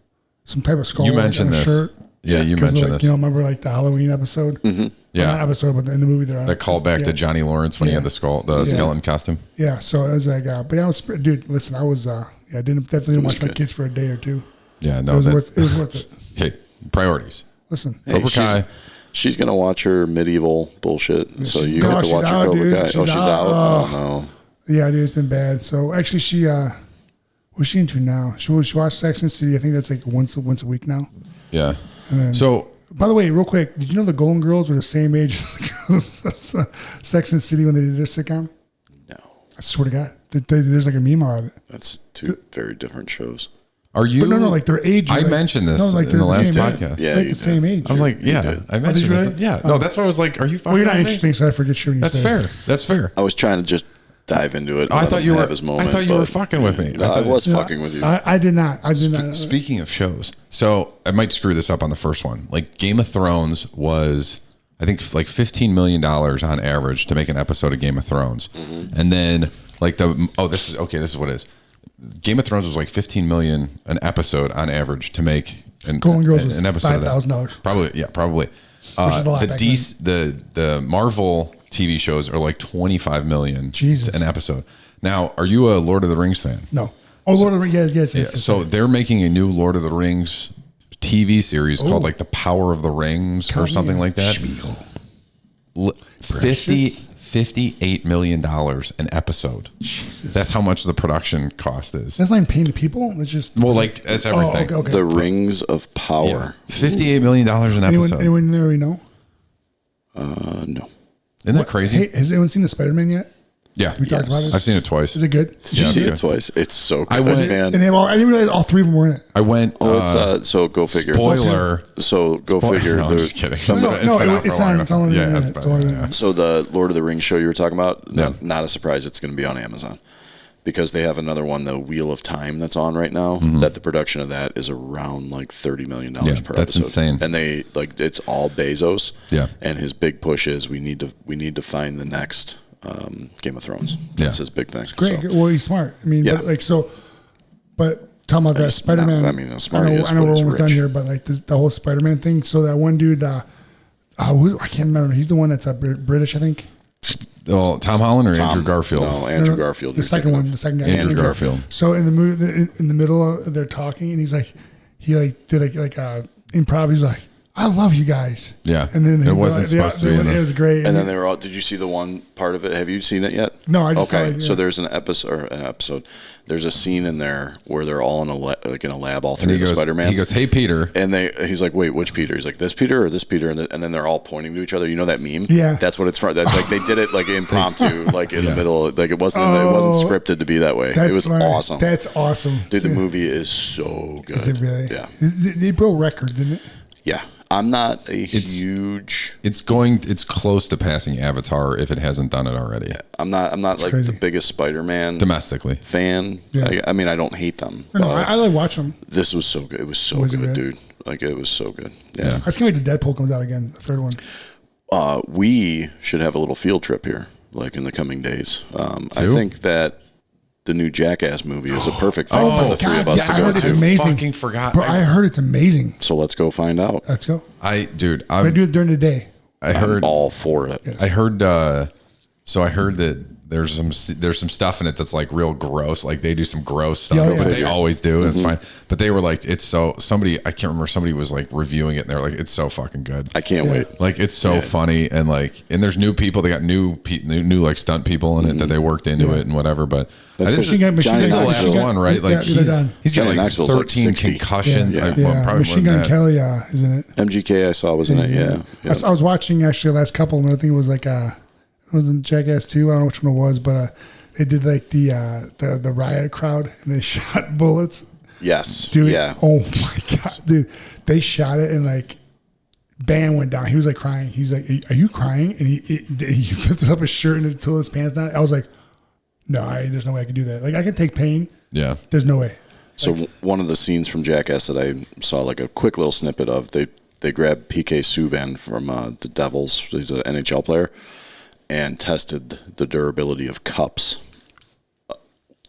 [SPEAKER 2] some type of skull.
[SPEAKER 3] You mentioned this. Shirt. Yeah, you mentioned this.
[SPEAKER 2] You know, remember like the Halloween episode?
[SPEAKER 3] Yeah,
[SPEAKER 2] not episode, but in the movie they're on.
[SPEAKER 3] That callback to Johnny Lawrence when he had the skeleton costume.
[SPEAKER 2] Yeah, so it was like, but I was, dude. Listen, I was, definitely didn't watch my kids for a day or two.
[SPEAKER 3] Yeah, no,
[SPEAKER 2] it was worth it.
[SPEAKER 3] Okay, priorities.
[SPEAKER 2] Listen,
[SPEAKER 3] Cobra Kai.
[SPEAKER 4] She's gonna watch her medieval bullshit, so you have to watch her Cobra Kai. She's out. Oh no.
[SPEAKER 2] Yeah, dude, it's been bad. So actually, she what's she into now? She watched Sex and the City. I think that's like once a week now.
[SPEAKER 3] Yeah.
[SPEAKER 2] Then,
[SPEAKER 3] so,
[SPEAKER 2] by the way, real quick, did you know the Golden Girls were the same age as the girls Sex and the City when they did their sitcom?
[SPEAKER 4] No.
[SPEAKER 2] I swear to God, there's like a meme about it.
[SPEAKER 4] That's two very different shows.
[SPEAKER 2] Are you? But no, like their age.
[SPEAKER 3] I mentioned this in the last podcast.
[SPEAKER 2] Yeah, like the same age.
[SPEAKER 3] I was like, yeah, I mentioned this. Really? Yeah, no, that's why I was like, are you fucking?
[SPEAKER 2] Well, you're not interesting, so I forget you.
[SPEAKER 3] That's fair. That's fair.
[SPEAKER 4] I was trying to just dive into it.
[SPEAKER 3] I thought you were. I thought you were fucking with me.
[SPEAKER 4] I was fucking with you.
[SPEAKER 2] I did not. I did not.
[SPEAKER 3] Speaking of shows, so I might screw this up on the first one. Like Game of Thrones was, I think, like $15 million on average to make an episode of Game of Thrones, and then like this is what it is. Game of Thrones was like $15 million an episode on average to make
[SPEAKER 2] Golden Girls was
[SPEAKER 3] an episode
[SPEAKER 2] $5,000.
[SPEAKER 3] Probably.
[SPEAKER 2] Which is a lot.
[SPEAKER 3] The Marvel TV shows are like $25 million an episode. Now, are you a Lord of the Rings fan?
[SPEAKER 2] No. Oh, Lord of the Rings, yes.
[SPEAKER 3] So they're making a new Lord of the Rings TV series called like The Power of the Rings or something like that. $58 million an episode. Jesus. That's how much the production cost is.
[SPEAKER 2] That's not even paying the people. It's just
[SPEAKER 3] that's everything.
[SPEAKER 4] Okay. The Rings of Power.
[SPEAKER 3] Yeah. $58 million an episode.
[SPEAKER 2] Anyone there we know?
[SPEAKER 4] No.
[SPEAKER 3] Isn't that crazy?
[SPEAKER 2] Hey, has anyone seen the Spider-Man yet?
[SPEAKER 3] Yeah,
[SPEAKER 2] we talked about it.
[SPEAKER 3] I've seen it twice.
[SPEAKER 2] Is it good?
[SPEAKER 4] Did you see it twice? It's so good.
[SPEAKER 2] And they have I didn't realize all three of them were in it.
[SPEAKER 3] I went.
[SPEAKER 4] So go figure.
[SPEAKER 3] Spoiler.
[SPEAKER 4] So go figure.
[SPEAKER 3] No, I'm just kidding.
[SPEAKER 2] It's on.
[SPEAKER 3] Yeah.
[SPEAKER 4] So the Lord of the Rings show you were talking about, not a surprise. It's going to be on Amazon because they have another one, the Wheel of Time, that's on right now. That the production of that is around like $30 million per episode.
[SPEAKER 3] That's insane.
[SPEAKER 4] And they it's all Bezos.
[SPEAKER 3] Yeah.
[SPEAKER 4] And his big push is we need to find the next Game of Thrones. That's his big thing.
[SPEAKER 2] Great. Well, he's smart. I mean, but talking about that Spider-Man.
[SPEAKER 4] I know
[SPEAKER 2] we're almost done here, but like the whole Spider-Man thing. So that one dude, I can't remember. He's the one that's British, I think.
[SPEAKER 3] Oh, Tom Holland or Andrew Garfield?
[SPEAKER 4] No, Andrew Garfield.
[SPEAKER 2] The second one, the second guy.
[SPEAKER 3] Andrew Garfield.
[SPEAKER 2] So in the movie, in the middle of they're talking, and he did like improv. He's like, "I love you guys."
[SPEAKER 3] Yeah,
[SPEAKER 2] and then
[SPEAKER 3] it wasn't supposed to be.
[SPEAKER 2] It was great.
[SPEAKER 4] And then they were all. Did you see the one part of it? Have you seen it yet?
[SPEAKER 2] No, I just saw it. Yeah.
[SPEAKER 4] So there's an episode. There's a scene in there where they're all in a lab, all three of the Spider-Mans.
[SPEAKER 3] He goes, "Hey, Peter,"
[SPEAKER 4] and he's like, "Wait, which Peter?" He's like, "This Peter or this Peter?" And then they're all pointing to each other. You know that meme?
[SPEAKER 2] Yeah,
[SPEAKER 4] that's what it's from. That's like they did it like impromptu, like in the middle. Like it wasn't scripted to be that way. It was awesome.
[SPEAKER 2] That's awesome,
[SPEAKER 4] dude. The movie is so good.
[SPEAKER 2] Is it really?
[SPEAKER 4] Yeah,
[SPEAKER 2] they broke records, didn't it?
[SPEAKER 4] Yeah. I'm not a huge.
[SPEAKER 3] It's close to passing Avatar if it hasn't done it already.
[SPEAKER 4] Yeah, I'm not like the biggest Spider-Man
[SPEAKER 3] domestically
[SPEAKER 4] fan. Yeah. I mean, I don't hate them.
[SPEAKER 2] I like watching them.
[SPEAKER 4] This was so good. It was so good, dude. Like it was so good. Yeah.
[SPEAKER 2] I just can't wait till Deadpool comes out again, the third one.
[SPEAKER 4] We should have a little field trip here, like in the coming days. I think that the new Jackass movie is a perfect thing for the three of us to go to.
[SPEAKER 2] It's amazing.
[SPEAKER 3] I fucking forgot.
[SPEAKER 2] Bro, I heard it's amazing.
[SPEAKER 4] So let's go find out.
[SPEAKER 2] Let's go.
[SPEAKER 3] I do
[SPEAKER 2] it during the day.
[SPEAKER 3] I'm
[SPEAKER 4] all for it.
[SPEAKER 3] Yes. I heard So I heard that there's some stuff in it that's like real gross. Like they do some gross stuff, but they always do. And it's fine. But they were like, I can't remember. Somebody was like reviewing it, and they're like, it's so fucking good.
[SPEAKER 4] I can't wait.
[SPEAKER 3] Like it's so funny, and there's new people. They got new like stunt people in it that they worked into it and whatever. But this is the last one, right? Like he's got like 13 concussions.
[SPEAKER 2] Machine Gun Kelly is in it.
[SPEAKER 4] MGK I saw was in it. Yeah.
[SPEAKER 2] I was watching actually the last couple, and I think it was like it was in Jackass 2. I don't know which one it was, but they did like the riot crowd, and they shot bullets.
[SPEAKER 4] Yes.
[SPEAKER 2] Dude.
[SPEAKER 4] Yeah.
[SPEAKER 2] Oh my God, dude. They shot it, and like Bam went down. He was like crying. He's like, "Are you crying?" And he lifted up his shirt and pulled his pants down. I was like, "No, there's no way I could do that. Like I can take pain.
[SPEAKER 3] Yeah.
[SPEAKER 2] There's no way."
[SPEAKER 4] So one of the scenes from Jackass that I saw like a quick little snippet of, they grabbed PK Subban from the Devils. He's an NHL player. And tested the durability of cups.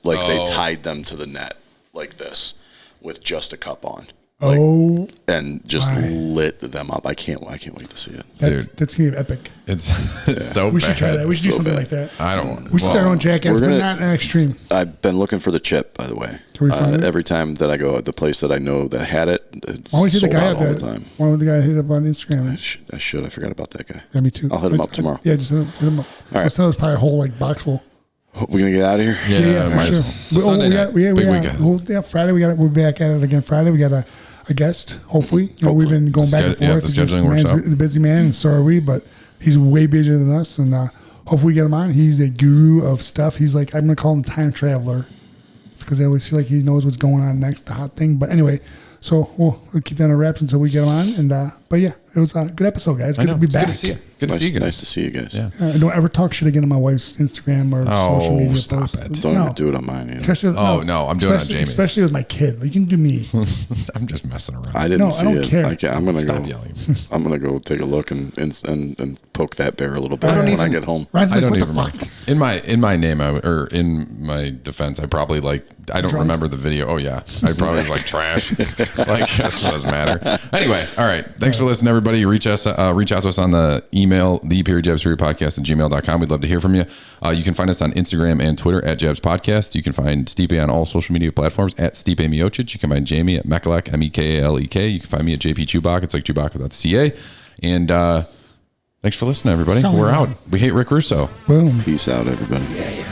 [SPEAKER 4] Like they tied them to the net like this with just a cup on. And just lit them up. I can't wait to see it.
[SPEAKER 2] That's gonna be epic.
[SPEAKER 3] It's so bad.
[SPEAKER 2] We should try that. We should do something like that.
[SPEAKER 3] I don't.
[SPEAKER 2] We should start our own Jackass, but not an extreme.
[SPEAKER 4] I've been looking for the chip, by the way.
[SPEAKER 2] Can we find it?
[SPEAKER 4] Every time that I go at the place that I know that had it, it's
[SPEAKER 2] why don't we hit the guy
[SPEAKER 4] sold out all the time.
[SPEAKER 2] Why don't the guy hit up on Instagram?
[SPEAKER 4] I should. I forgot about that guy.
[SPEAKER 2] Yeah, me too.
[SPEAKER 4] I'll hit him up tomorrow.
[SPEAKER 2] Yeah, just hit him up.
[SPEAKER 4] All right.
[SPEAKER 2] That was probably a whole like box full.
[SPEAKER 4] We gonna get out of here?
[SPEAKER 2] Yeah,
[SPEAKER 3] might
[SPEAKER 2] for
[SPEAKER 3] as
[SPEAKER 2] sure.
[SPEAKER 3] well. Sunday night. Big weekend.
[SPEAKER 2] Friday we're back at it again. Friday we got a guest. Hopefully, we've been going back and forth.
[SPEAKER 3] The scheduling works out.
[SPEAKER 2] He's a busy man, and so are we. But he's way busier than us, and hopefully we get him on. He's a guru of stuff. He's like, I'm gonna call him time traveler because I always feel like he knows what's going on next, the hot thing. But anyway, so we'll keep that on wraps until we get him on. And but yeah, it was a good episode, guys. Good to be back.
[SPEAKER 3] Good to see you. Good to see you guys.
[SPEAKER 4] Nice to see you guys.
[SPEAKER 3] Yeah.
[SPEAKER 2] Don't ever talk shit again on my wife's Instagram or social media
[SPEAKER 3] stop
[SPEAKER 2] posts.
[SPEAKER 3] it.
[SPEAKER 4] Don't even do it on mine either.
[SPEAKER 3] I'm doing it on Jamie's.
[SPEAKER 2] Especially with my kid. Like, you can do me.
[SPEAKER 3] I'm just messing around.
[SPEAKER 4] I didn't see it.
[SPEAKER 2] Care.
[SPEAKER 4] I'm gonna
[SPEAKER 3] Stop
[SPEAKER 4] go.
[SPEAKER 3] yelling.
[SPEAKER 4] I'm gonna go take a look and poke that bear a little bit when I get home.
[SPEAKER 2] Ryan's
[SPEAKER 3] I
[SPEAKER 2] like,
[SPEAKER 3] don't
[SPEAKER 2] what
[SPEAKER 3] even
[SPEAKER 2] the
[SPEAKER 3] remember.
[SPEAKER 2] fuck?
[SPEAKER 3] In my name, or in my defense, I probably I don't remember the video. Oh yeah, I probably like trash. Like that doesn't matter. Anyway, all right. Thanks for listening, everybody. Reach out to us on the email, theperiodjabsperiodpodcast@gmail.com. We'd love to hear from you. You can find us on Instagram and Twitter at Jabs Podcast. You can find Stipe on all social media platforms at Stipe Miocic. You can find Jamie at Mekalek, Mekalek. You can find me at JP Chewbacca. It's like Chewbacca without the CA. And thanks for listening, everybody. We're out. We hate Rick Russo.
[SPEAKER 2] Boom.
[SPEAKER 4] Peace out, everybody.
[SPEAKER 2] Yeah.